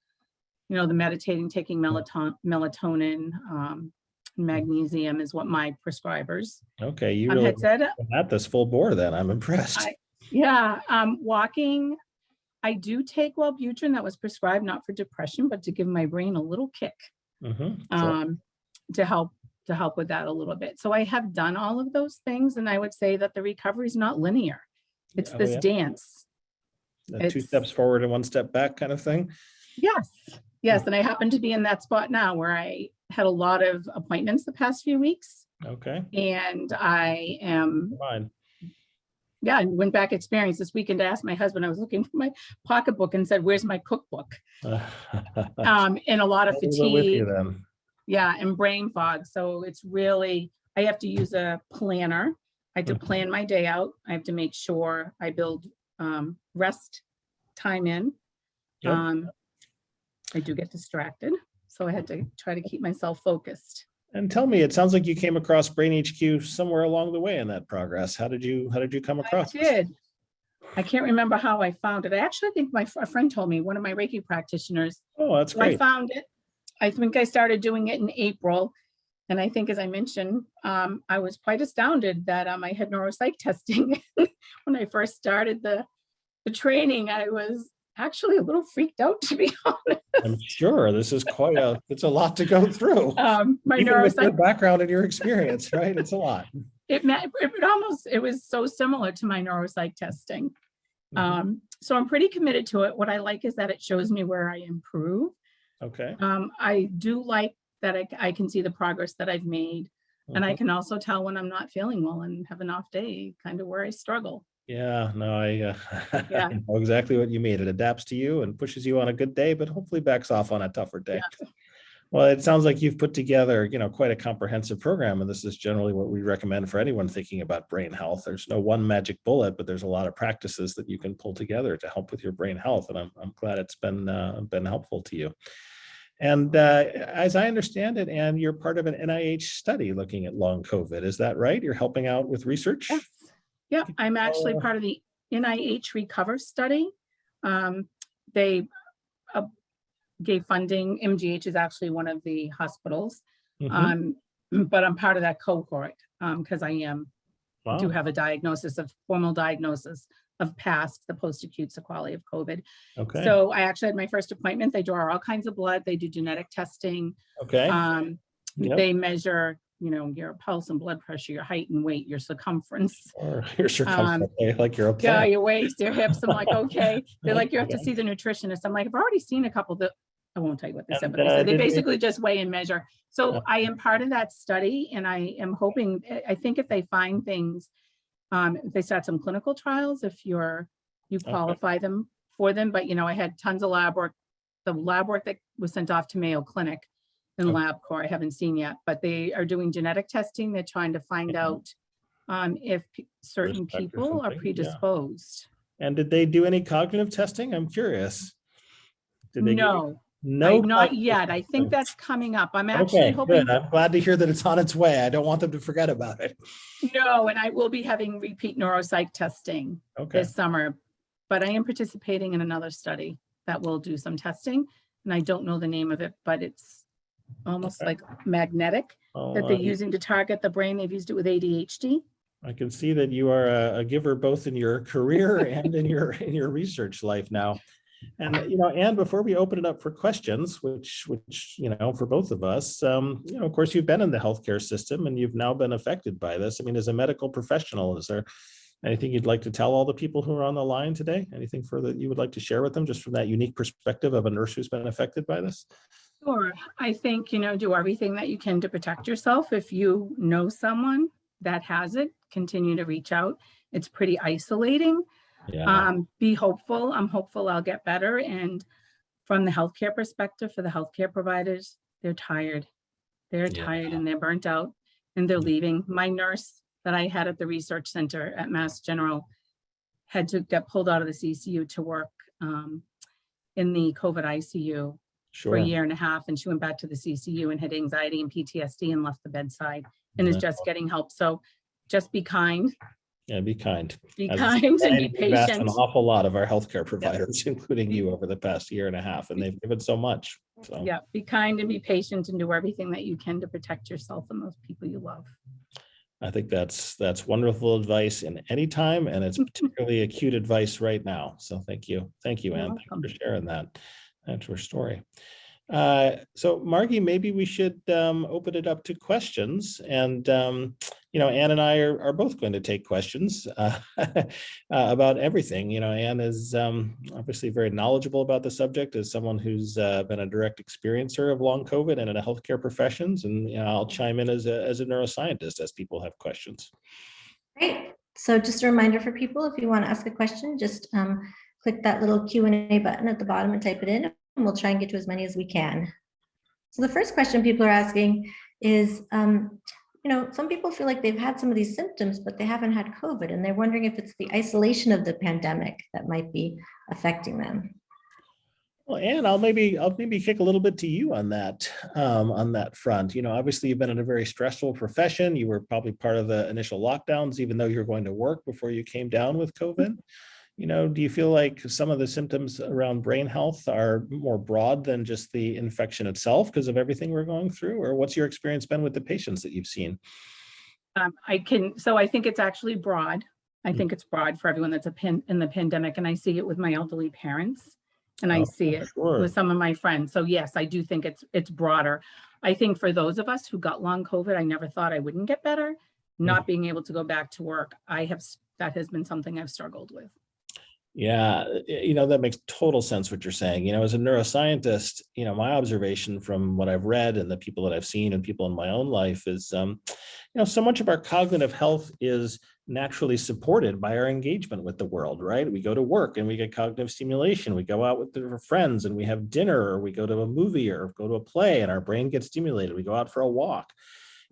the meditating, taking melatonin, magnesium is what my prescribers Okay, you really had said. at this full bore then. I'm impressed. Walking. I do take Wellbutrin that was prescribed not for depression, but to give my brain a little kick, to help with that a little bit. So I have done all of those things, and I would say that the recovery is not linear. It's this dance. The 2 steps forward and 1 step back kind of thing. Yes, and I happen to be in that spot now where I had a lot of appointments the past few weeks. Okay. And I am. I went back experience this weekend to ask my husband. I was looking for my pocketbook and said, "Where's my cookbook?" And a lot of fatigue. And brain fog. So it's really, I have to use a planner. I have to plan my day out. I have to make sure I build rest time in. I do get distracted. So I had to try to keep myself focused. And tell me, it sounds like you came across BrainHQ somewhere along the way in that progress. How did you come across it? I did. I can't remember how I found it. I actually think a friend told me, one of my Reiki practitioners. Oh, that's great. I found it. I think I started doing it in April. And I think, as I mentioned, I was quite astounded that I had neuropsych testing. When I first started the training, I was actually a little freaked out, to be honest. I'm sure this is it's a lot to go through. My Even neuropsych with your background and your experience, right? It's a lot. It was so similar to my neuropsych testing. So I'm pretty committed to it. What I like is that it shows me where I improve. Okay. I do like that I can see the progress that I've made. And I can also tell when I'm not feeling well and have an off day, kind of where I struggle. Yeah, no, I know exactly what you mean. It adapts to you and pushes you on a good day, but hopefully backs off on a tougher day. Yeah. Well, it sounds like you've put together, quite a comprehensive program, and this is generally what we recommend for anyone thinking about brain health. There's no one magic bullet, but there's a lot of practices that you can pull together to help with your brain health, and I'm glad it's been helpful to you. And as I understand it, Anne, you're part of an NIH study looking at long COVID. Is that right? You're helping out with research? Yes. Yeah, I'm actually part of the NIH Recover study. They gave funding. MGH is actually one of the hospitals, but I'm part of that cohort because I do have a formal diagnosis of the post-acute sequelae of COVID. Okay. So I actually had my first appointment. They draw all kinds of blood. They do genetic testing. Okay. They measure your pulse and blood pressure, your height and weight, your circumference. Or your circumference, like your your waist, your hips. I'm like, okay. They're like, you have to see the nutritionist. I'm like, I've already seen a couple that I won't tell you what they said, but they said they basically just weigh and measure. So I am part of that study, and I am hoping, I think if they find things, if they start some clinical trials, if you qualify them for them. But I had tons of lab work. The lab work that was sent off to Mayo Clinic in LabCorp, I haven't seen yet, but they are doing genetic testing. They're trying to find out if certain people are predisposed. Yeah. And did they do any cognitive testing? I'm curious. Did they? No, not yet. I think that's coming up. I'm actually hoping. Good. I'm glad to hear that it's on its way. I don't want them to forget about it. No, and I will be having repeat neuropsych testing this summer, but I am participating in another study that will do some testing, and I don't know the name of it, but it's almost like magnetic that they're using to target the brain. They've used it with ADHD. I can see that you are a giver both in your career and in your research life now. And Anne, before we open it up for questions, which for both of us, of course, you've been in the healthcare system and you've now been affected by this. I mean, as a medical professional, is there anything you'd like to tell all the people who are on the line today? Anything further that you would like to share with them, just from that unique perspective of a nurse who's been affected by this? Sure. I think, do everything that you can to protect yourself. If you know someone that has it, continue to reach out. It's pretty isolating. Yeah. Be hopeful. I'm hopeful I'll get better. And from the healthcare perspective, for the healthcare providers, they're tired. They're tired and they're burnt out and they're leaving. My nurse that I had at the research center at Mass General had to get pulled out of the CCU to work in the COVID ICU for a Sure. year and a half, and she went back to the CCU and had anxiety and PTSD and left the bedside and is Yeah. just getting help. So just be kind, Yeah, be kind. be As kind and be we've asked an patient. awful lot of our healthcare providers, including you, over the past year and a half, and they've given so much. So Yeah, be kind and be patient and do everything that you can to protect yourself and those people you love. I think that's wonderful advice in any time, and it's particularly acute advice right now. So thank you, Anne. Thank you for sharing that. That's your story. So Margie, maybe we should open it up to questions, and Anne and I are both going to take questions about everything. Anne is obviously very knowledgeable about the subject as someone who's been a direct experiencer of long COVID and in a healthcare professions, and I'll chime in as a neuroscientist as people have questions. Great. So just a reminder for people, if you want to ask a question, just click that little Q&A button at the bottom and type it in, and we'll try and get to as many as we can. So the first question people are asking is, some people feel like they've had some of these symptoms, but they haven't had COVID, and they're wondering if it's the isolation of the pandemic that might be affecting them. Well, Anne, I'll maybe kick a little bit to you on that front. Obviously you've been in a very stressful profession. You were probably part of the initial lockdowns, even though you were going to work before you came down with COVID. Do you feel like some of the symptoms around brain health are more broad than just the infection itself because of everything we're going through? Or what's your experience been with the patients that you've seen? I think it's actually broad. I think it's broad for everyone that's in the pandemic, and I see it with my elderly parents, and I see it with some of my friends. So yes, I do think it's broader. I think for those of us who got long COVID, I never thought I wouldn't get better. Not being able to go back to work, that has been something I've struggled with. Yeah, that makes total sense what you're saying. As a neuroscientist, my observation from what I've read and the people that I've seen and people in my own life is, so much of our cognitive health is naturally supported by our engagement with the world, right? We go to work and we get cognitive stimulation. We go out with our friends and we have dinner, or we go to a movie or go to a play and our brain gets stimulated. We go out for a walk.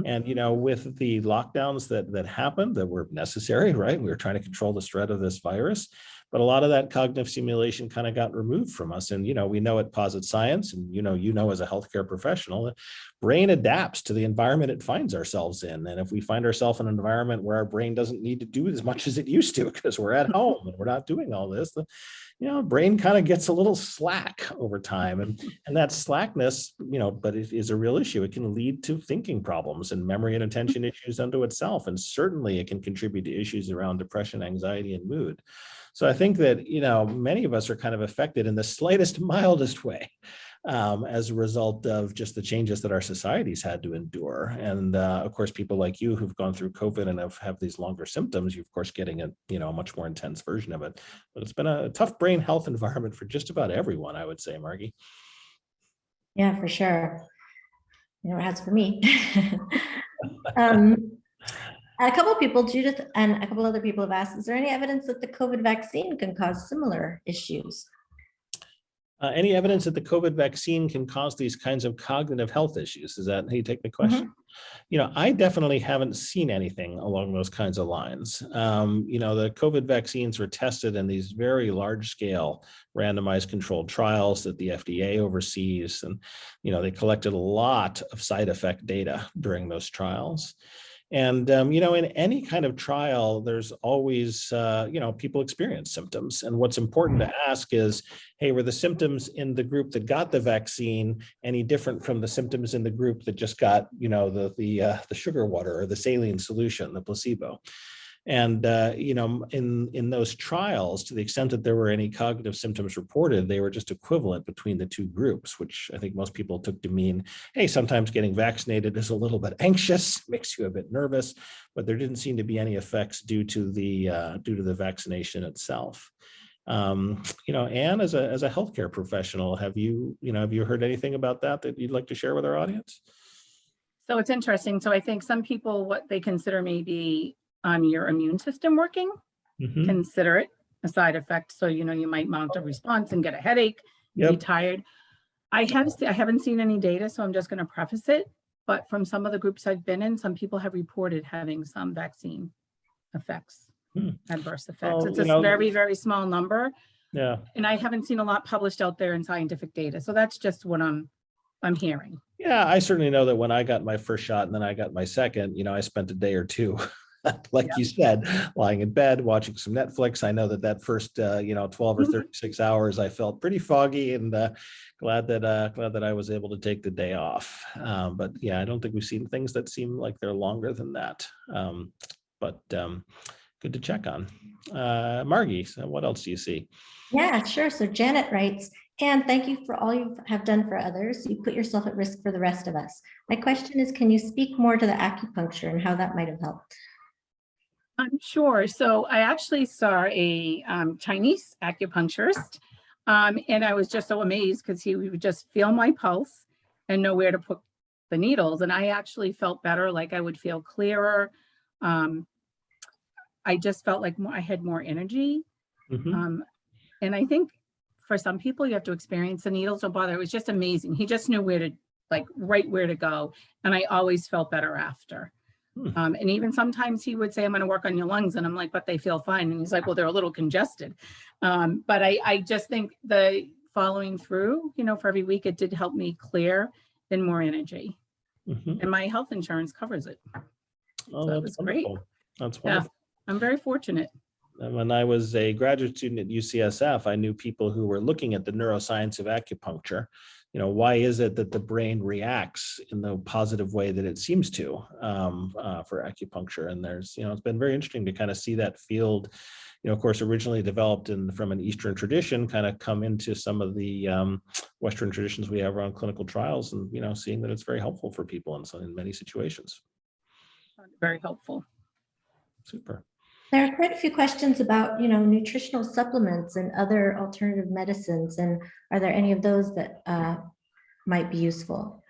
And, with the lockdowns that happened, that were necessary, right? We were trying to control the spread of this virus. But a lot of that cognitive stimulation kind of got removed from us. And, we know it posits science, and, as a healthcare professional, the brain adapts to the environment it finds ourselves in. And if we find ourselves in an environment where our brain doesn't need to do as much as it used to because we're at home and we're not doing all this, the brain kind of gets a little slack over time. And that slackness, but it is a real issue. It can lead to thinking problems and memory and attention issues unto itself. And certainly it can contribute to issues around depression, anxiety, and mood. So I think that, many of us are kind of affected in the slightest, mildest way as a result of just the changes that our societies had to endure. And of course, people like you who've gone through COVID and have these longer symptoms, you're of course getting a much more intense version of it. But it's been a tough brain health environment for just about everyone, I would say, Margie. Yeah, for sure. It has for me. A couple of people, Judith and a couple other people have asked, is there any evidence that the COVID vaccine can cause similar issues? Any evidence that the COVID vaccine can cause these kinds of cognitive health issues? Is that how you take the question? I definitely haven't seen anything along those kinds of lines. The COVID vaccines were tested in these very large scale randomized controlled trials that the FDA oversees. And, they collected a lot of side effect data during those trials. And, in any kind of trial, there's always, people experience symptoms. And what's important to ask is, hey, were the symptoms in the group that got the vaccine any different from the symptoms in the group that just got, the sugar water or the saline solution, the placebo? And, in those trials, to the extent that there were any cognitive symptoms reported, they were just equivalent between the two groups, which I think most people took to mean, hey, sometimes getting vaccinated is a little bit anxious, makes you a bit nervous, but there didn't seem to be any effects due to the vaccination itself. Anne, as a healthcare professional, have you heard anything about that you'd like to share with our audience? So it's interesting. So I think some people, what they consider maybe your immune system working, consider it a side effect. So, you might mount a response and get a headache, be tired. I haven't seen any data, so I'm just going to preface it. But from some of the groups I've been in, some people have reported having some vaccine effects, adverse effects. It's a very, very small number. Yeah. And I haven't seen a lot published out there in scientific data. So that's just what I'm hearing. Yeah, I certainly know that when I got my first shot and then I got my second, I spent a day or two, like you said, lying in bed, watching some Netflix. I know that first, 12 or 36 hours, I felt pretty foggy, and glad that I was able to take the day off. But yeah, I don't think we've seen things that seem like they're longer than that. But good to check on. Margie, so what else do you see? Yeah, sure. So Janet writes, "Anne, thank you for all you have done for others. You put yourself at risk for the rest of us. My question is, can you speak more to the acupuncture and how that might have helped?" I'm sure. So I actually saw a Chinese acupuncturist, and I was just so amazed because he would just feel my pulse and know where to put the needles. And I actually felt better, like I would feel clearer. I just felt like I had more energy. And I think for some people, you have to experience the needles. Don't bother. It was just amazing. He just knew where to, right where to go. And I always felt better after. And even sometimes he would say, "I'm going to work on your lungs." And I'm like, "But they feel fine." And he's like, "Well, they're a little congested." But I just think the following through, for every week, it did help me clear and more energy. And my health insurance covers it. Oh, So that that's was great. wonderful. That's wonderful. Yeah, I'm very fortunate. And when I was a graduate student at UCSF, I knew people who were looking at the neuroscience of acupuncture. Why is it that the brain reacts in the positive way that it seems to for acupuncture? And there's, it's been very interesting to kind of see that field, of course, originally developed from an Eastern tradition, kind of come into some of the Western traditions we have around clinical trials, and, seeing that it's very helpful for people in many situations. Very helpful. Super. There are quite a few questions about, nutritional supplements and other alternative medicines. And are there any of those that might be useful?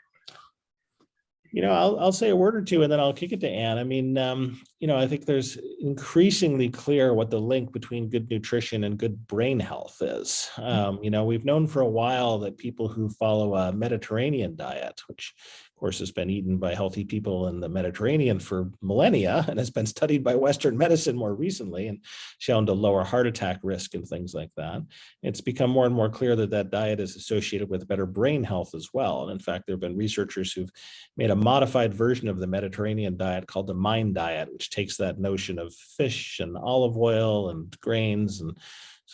I'll say a word or two and then I'll kick it to Anne. I mean, I think there's increasingly clear what the link between good nutrition and good brain health is. We've known for a while that people who follow a Mediterranean diet, which of course has been eaten by healthy people in the Mediterranean for millennia and has been studied by Western medicine more recently and shown to lower heart attack risk and things like that. It's become more and more clear that diet is associated with better brain health as well. And in fact, there have been researchers who've made a modified version of the Mediterranean diet called the Mahncke diet, which takes that notion of fish and olive oil and grains and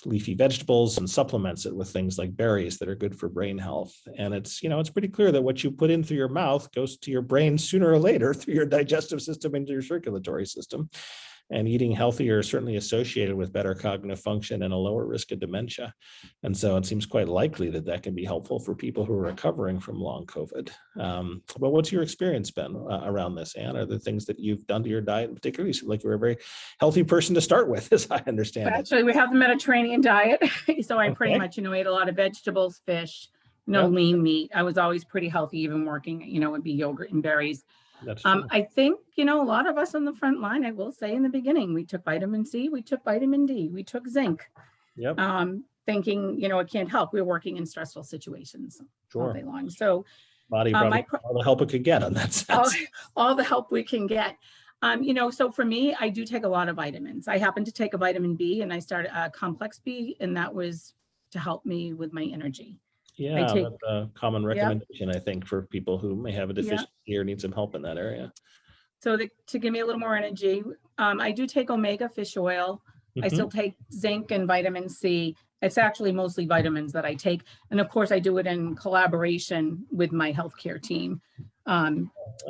leafy vegetables and supplements it with things like berries that are good for brain health. And it's pretty clear that what you put in through your mouth goes to your brain sooner or later through your digestive system into your circulatory system. And eating healthier is certainly associated with better cognitive function and a lower risk of dementia. And so it seems quite likely that can be helpful for people who are recovering from long COVID. But what's your experience been around this, Anne? Are there things that you've done to your diet in particular? You seem like you're a very healthy person to start with, as I understand it. Actually, we have the Mediterranean diet. So I pretty much, ate a lot of vegetables, fish, lean meat. I was always pretty healthy, even working, it'd be yogurt and berries. I think, a lot of us on the front line, I will say in the beginning, we took vitamin C, we took vitamin D, we took zinc, thinking, it can't help. We're working in stressful situations all day long. So body probably all the help it could get on that sense. All the help we can get. So for me, I do take a lot of vitamins. I happen to take a vitamin B and I started a complex B, and that was to help me with my energy. Yeah, that's a common recommendation, I think, for people who may have a deficiency or need some help in that area. So to give me a little more energy, I do take omega fish oil. I still take zinc and vitamin C. It's actually mostly vitamins that I take. And of course, I do it in collaboration with my healthcare team,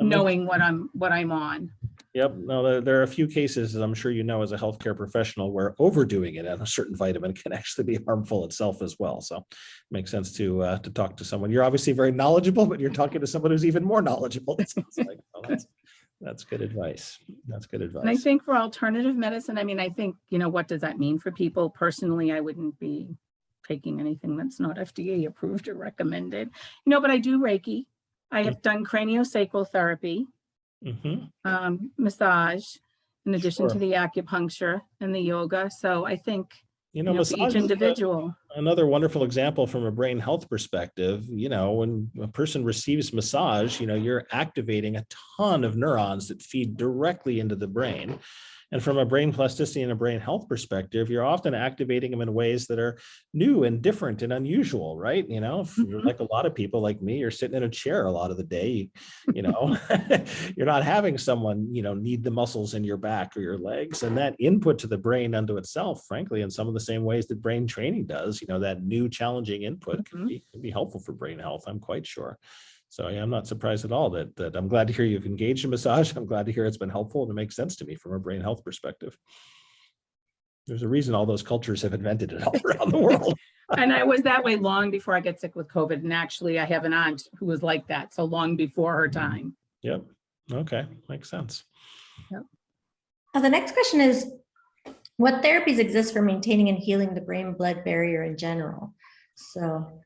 knowing what I'm on. Yep. No, there are a few cases, as I'm sure you know, as a healthcare professional, where overdoing it on a certain vitamin can actually be harmful itself as well. So it makes sense to talk to someone. You're obviously very knowledgeable, but you're talking to someone who's even more knowledgeable. It sounds like. Well, that's good advice. That's good advice. And I think for alternative medicine, I think, what does that mean for people? Personally, I wouldn't be taking anything that's not FDA approved or recommended, but I do Reiki. I have done craniosacral therapy. Massage, in addition to the acupuncture and the yoga. So I think, massage each individual. Another wonderful example from a brain health perspective, when a person receives massage, you're activating a ton of neurons that feed directly into the brain. And from a brain plasticity and a brain health perspective, you're often activating them in ways that are new and different and unusual, right? If you're like a lot of people like me, you're sitting in a chair a lot of the day, you're not having someone, need the muscles in your back or your legs. And that input to the brain unto itself, frankly, in some of the same ways that brain training does, that new challenging input can be helpful for brain health, I'm quite sure. So yeah, I'm not surprised at all that I'm glad to hear you've engaged in massage. I'm glad to hear it's been helpful, and it makes sense to me from a brain health perspective. There's a reason all those cultures have invented it all around the world. And I was that way long before I got sick with COVID. And actually, I have an aunt who was like that, so long before her time. Yep. Okay, makes sense. Yep. The next question is, what therapies exist for maintaining and healing the brain-blood barrier in general? So.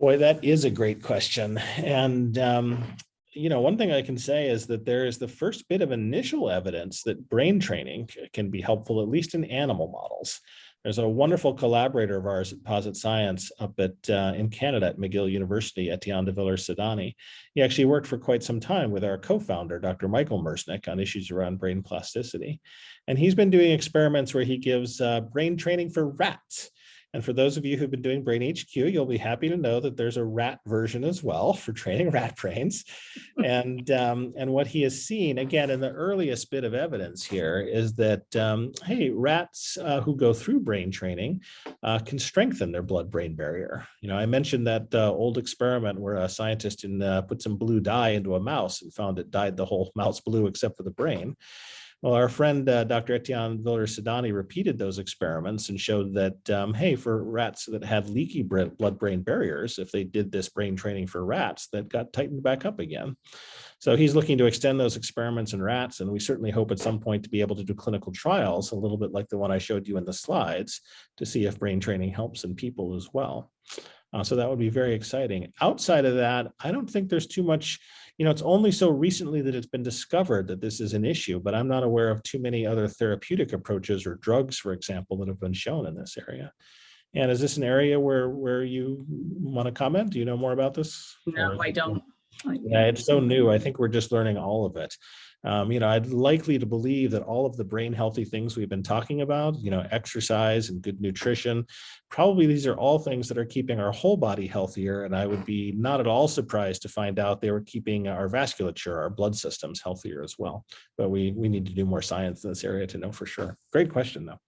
Boy, that is a great question. And, one thing I can say is that there is the first bit of initial evidence that brain training can be helpful, at least in animal models. There's a wonderful collaborator of ours at Posit Science up in Canada at McGill University, Etienne de Villers-Sedani. He actually worked for quite some time with our co-founder, Dr. Michael Mahncke, on issues around brain plasticity. And he's been doing experiments where he gives brain training for rats. And for those of you who've been doing BrainHQ, you'll be happy to know that there's a rat version as well for training rat brains. And what he has seen, again, in the earliest bit of evidence here, is that, hey, rats who go through brain training can strengthen their blood-brain barrier. I mentioned that old experiment where a scientist put some blue dye into a mouse and found it dyed the whole mouse blue except for the brain. Well, our friend, Dr. Etienne Villers-Sedani, repeated those experiments and showed that, hey, for rats that had leaky blood-brain barriers, if they did this brain training for rats, that got tightened back up again. So he's looking to extend those experiments in rats, and we certainly hope at some point to be able to do clinical trials, a little bit like the one I showed you in the slides, to see if brain training helps in people as well. So that would be very exciting. Outside of that, I don't think there's too much, it's only so recently that it's been discovered that this is an issue, but I'm not aware of too many other therapeutic approaches or drugs, for example, that have been shown in this area. And is this an area where you want to comment? Do you know more about this? No, I don't. Yeah, it's so new. I think we're just learning all of it. I'd likely to believe that all of the brain healthy things we've been talking about, exercise and good nutrition, probably these are all things that are keeping our whole body healthier. And I would be not at all surprised to find out they were keeping our vasculature, our blood systems healthier as well. But we need to do more science in this area to know for sure. Great question, though.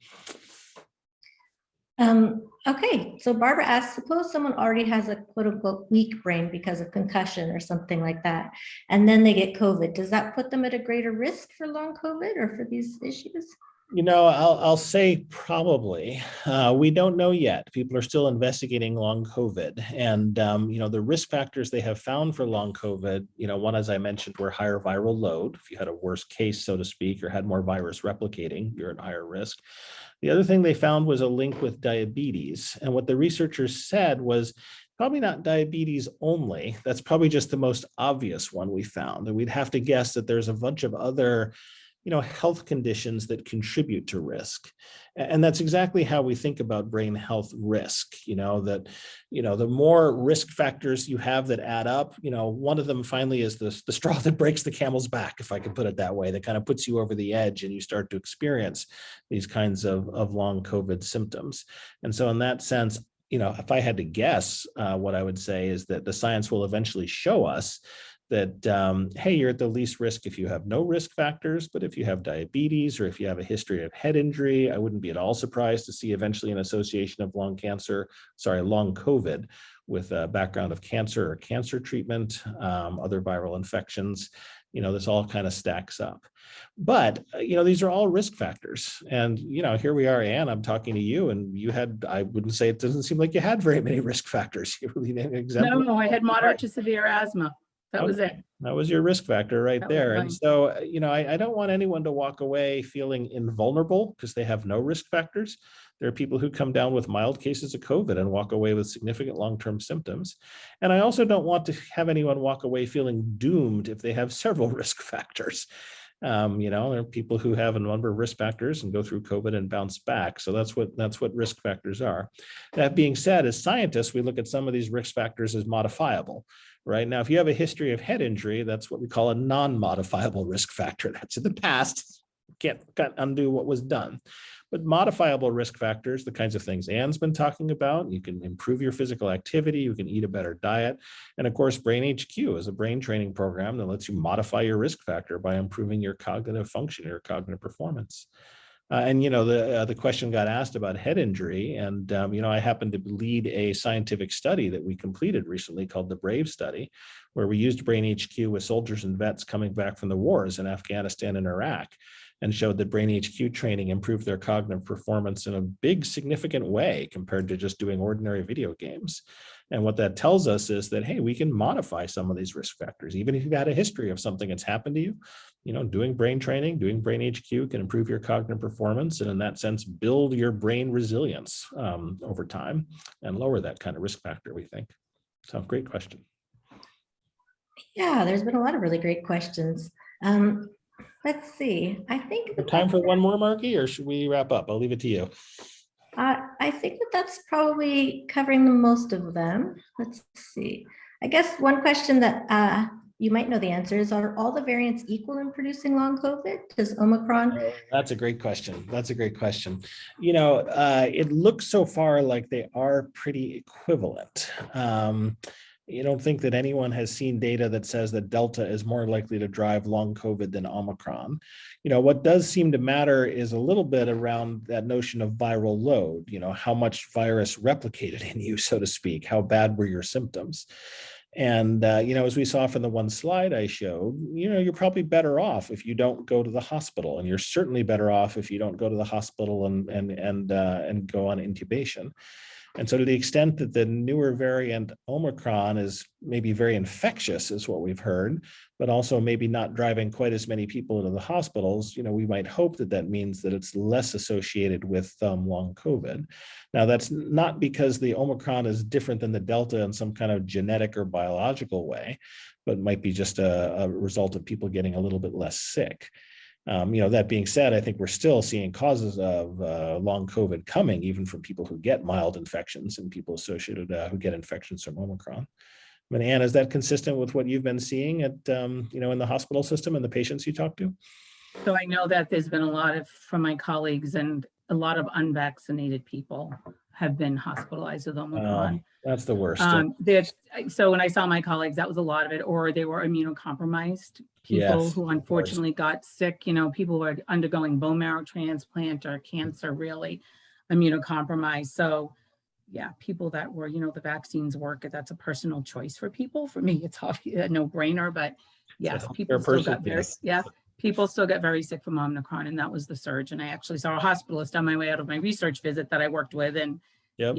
Okay, so Barbara asks, suppose someone already has a quote unquote weak brain because of concussion or something like that, and then they get COVID. Does that put them at a greater risk for long COVID or for these issues? I'll say probably. We don't know yet. People are still investigating long COVID. And, the risk factors they have found for long COVID, one, as I mentioned, were higher viral load. If you had a worse case, so to speak, or had more virus replicating, you're at higher risk. The other thing they found was a link with diabetes. And what the researchers said was probably not diabetes only. That's probably just the most obvious one we found. And we'd have to guess that there's a bunch of other health conditions that contribute to risk. And that's exactly how we think about brain health risk, the more risk factors you have that add up, one of them finally is the straw that breaks the camel's back, if I can put it that way, that kind of puts you over the edge and you start to experience these kinds of long COVID symptoms. And so in that sense, if I had to guess, what I would say is that the science will eventually show us that, hey, you're at the least risk if you have no risk factors, but if you have diabetes or if you have a history of head injury, I wouldn't be at all surprised to see eventually an association of long COVID with a background of cancer or cancer treatment, other viral infections. This all kind of stacks up. But, these are all risk factors. And, here we are, Anne, I'm talking to you, and I wouldn't say, it doesn't seem like you had very many risk factors. You really didn't exemplify. No, I had moderate to severe asthma. That was it. That was your risk factor right there. And so, I don't want anyone to walk away feeling invulnerable because they have no risk factors. There are people who come down with mild cases of COVID and walk away with significant long-term symptoms. And I also don't want to have anyone walk away feeling doomed if they have several risk factors. There are people who have a number of risk factors and go through COVID and bounce back. So that's what risk factors are. That being said, as scientists, we look at some of these risk factors as modifiable. Right now, if you have a history of head injury, that's what we call a non-modifiable risk factor. That's in the past. Can't undo what was done. But modifiable risk factors, the kinds of things Anne's been talking about, you can improve your physical activity, you can eat a better diet. And of course, BrainHQ is a brain training program that lets you modify your risk factor by improving your cognitive function, your cognitive performance. The question got asked about head injury, and I happened to lead a scientific study that we completed recently called the BRAVE study, where we used BrainHQ with soldiers and vets coming back from the wars in Afghanistan and Iraq, and showed that BrainHQ training improved their cognitive performance in a big, significant way compared to just doing ordinary video games. And what that tells us is that, hey, we can modify some of these risk factors. Even if you've had a history of something that's happened to you, doing brain training, doing BrainHQ can improve your cognitive performance, and in that sense, build your brain resilience over time and lower that kind of risk factor, we think. So great question. Yeah, there's been a lot of really great questions. Let's see. I think time for one more, Mahncke, or should we wrap up? I'll leave it to you. I think that's probably covering the most of them. Let's see. I guess one question that you might know the answer is, are all the variants equal in producing long COVID? Does Omicron? That's a great question. It looks so far like they are pretty equivalent. You don't think that anyone has seen data that says that Delta is more likely to drive long COVID than Omicron. What does seem to matter is a little bit around that notion of viral load, how much virus replicated in you, so to speak, how bad were your symptoms? And, as we saw from the one slide I showed, you're probably better off if you don't go to the hospital, and you're certainly better off if you don't go to the hospital and go on intubation. And so to the extent that the newer variant Omicron is maybe very infectious, is what we've heard, but also maybe not driving quite as many people into the hospitals, we might hope that means that it's less associated with long COVID. Now, that's not because the Omicron is different than the Delta in some kind of genetic or biological way, but might be just a result of people getting a little bit less sick. That being said, I think we're still seeing causes of long COVID coming, even from people who get mild infections and people associated who get infections from Omicron. I mean, Anne, is that consistent with what you've been seeing at, in the hospital system and the patients you talk to? So I know that there's been a lot from my colleagues, and a lot of unvaccinated people have been hospitalized with Omicron. That's the worst. So when I saw my colleagues, that was a lot of it, or they were immunocompromised people who unfortunately got sick. People who are undergoing bone marrow transplant or cancer, really immunocompromised. So yeah, people that were, the vaccines work. That's a personal choice for people. For me, it's a no-brainer, but yes, people still got people still get very sick from Omicron, and that was the surge. And I actually saw a hospitalist on my way out of my research visit that I worked with, and he's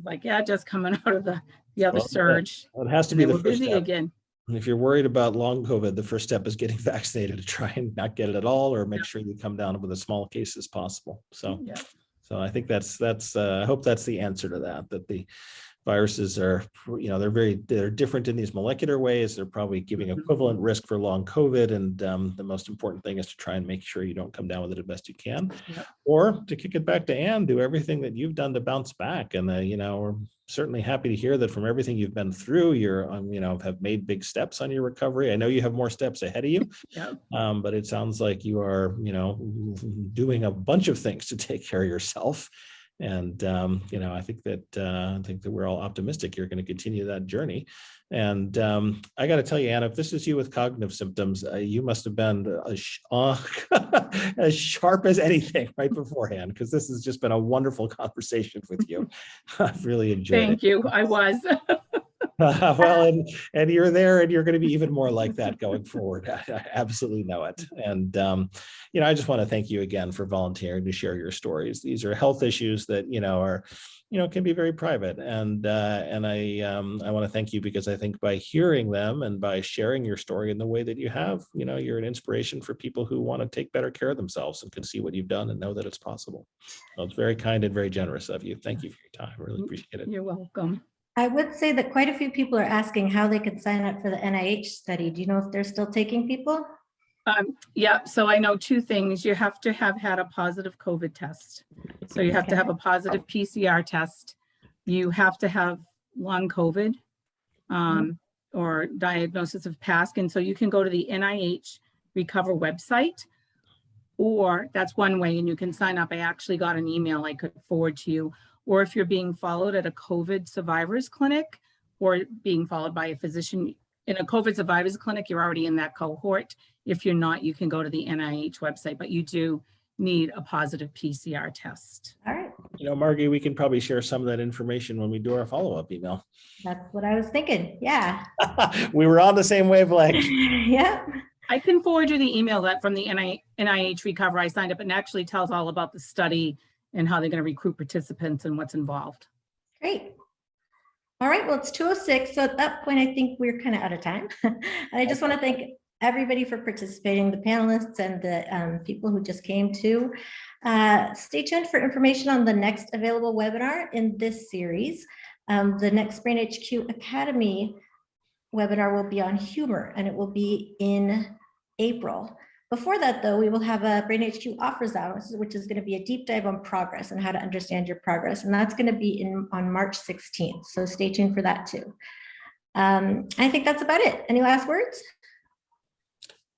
like, just coming out of the other surge. It has to be the first busy step. Again. And if you're worried about long COVID, the first step is getting vaccinated to try and not get it at all, or make sure you come down with as small case as possible. So, so I think that's I hope that's the answer to that the viruses are, they're different in these molecular ways. They're probably giving equivalent risk for long COVID. And the most important thing is to try and make sure you don't come down with it as best you can. Or to kick it back to Anne, do everything that you've done to bounce back. And, we're certainly happy to hear that from everything you've been through, you're, have made big steps on your recovery. I know you have more steps ahead of you, but it sounds like you are, doing a bunch of things to take care of yourself. And, I think that we're all optimistic you're going to continue that journey. And I got to tell you, Anna, if this is you with cognitive symptoms, you must have been as sharp as anything right beforehand, because this has just been a wonderful conversation with you. I've really enjoyed it. Thank you. I was. Well, and you're there, and you're going to be even more like that going forward. I absolutely know it. And, I just want to thank you again for volunteering to share your stories. These are health issues that, are, can be very private. And I want to thank you, because I think by hearing them and by sharing your story in the way that you have, you're an inspiration for people who want to take better care of themselves and can see what you've done and know that it's possible. So it's very kind and very generous of you. Thank you for your time. I really appreciate it. You're welcome. I would say that quite a few people are asking how they could sign up for the NIH study. Do you know if they're still taking people? Yeah, so I know two things. You have to have had a positive COVID test. So you have to have a positive PCR test. You have to have long COVID or diagnosis of PASC. And so you can go to the NIH Recover website, or that's one way, and you can sign up. I actually got an email I could forward to you. Or if you're being followed at a COVID survivors clinic or being followed by a physician in a COVID survivors clinic, you're already in that cohort. If you're not, you can go to the NIH website, but you do need a positive PCR test. All right. You know, Margie, we can probably share some of that information when we do our follow-up email. That's what I was thinking. Yeah. We were on the same wavelength. Yeah. I can forward you the email that from the NIH Recover I signed up, and actually tells all about the study and how they're going to recruit participants and what's involved. Great. All right, well, it's 2:06. So at that point, I think we're kind of out of time. And I just want to thank everybody for participating, the panelists and the people who just came too. Stay tuned for information on the next available webinar in this series. The next BrainHQ Academy webinar will be on humor, and it will be in April. Before that, though, we will have a BrainHQ Offers Hours, which is going to be a deep dive on progress and how to understand your progress. And that's going to be on March 16th. So stay tuned for that too. I think that's about it. Any last words?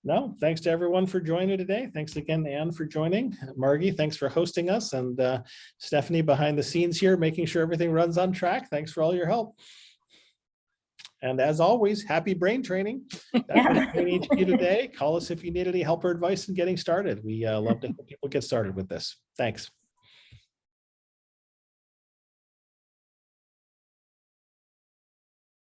No, thanks to everyone for joining today. Thanks again, Anne, for joining. Margie, thanks for hosting us. And Stephanie behind the scenes here, making sure everything runs on track. Thanks for all your help. And as always, happy brain training. That's what BrainHQ today. Call us if you need any help or advice in getting started. We love to help people get started with this. Thanks.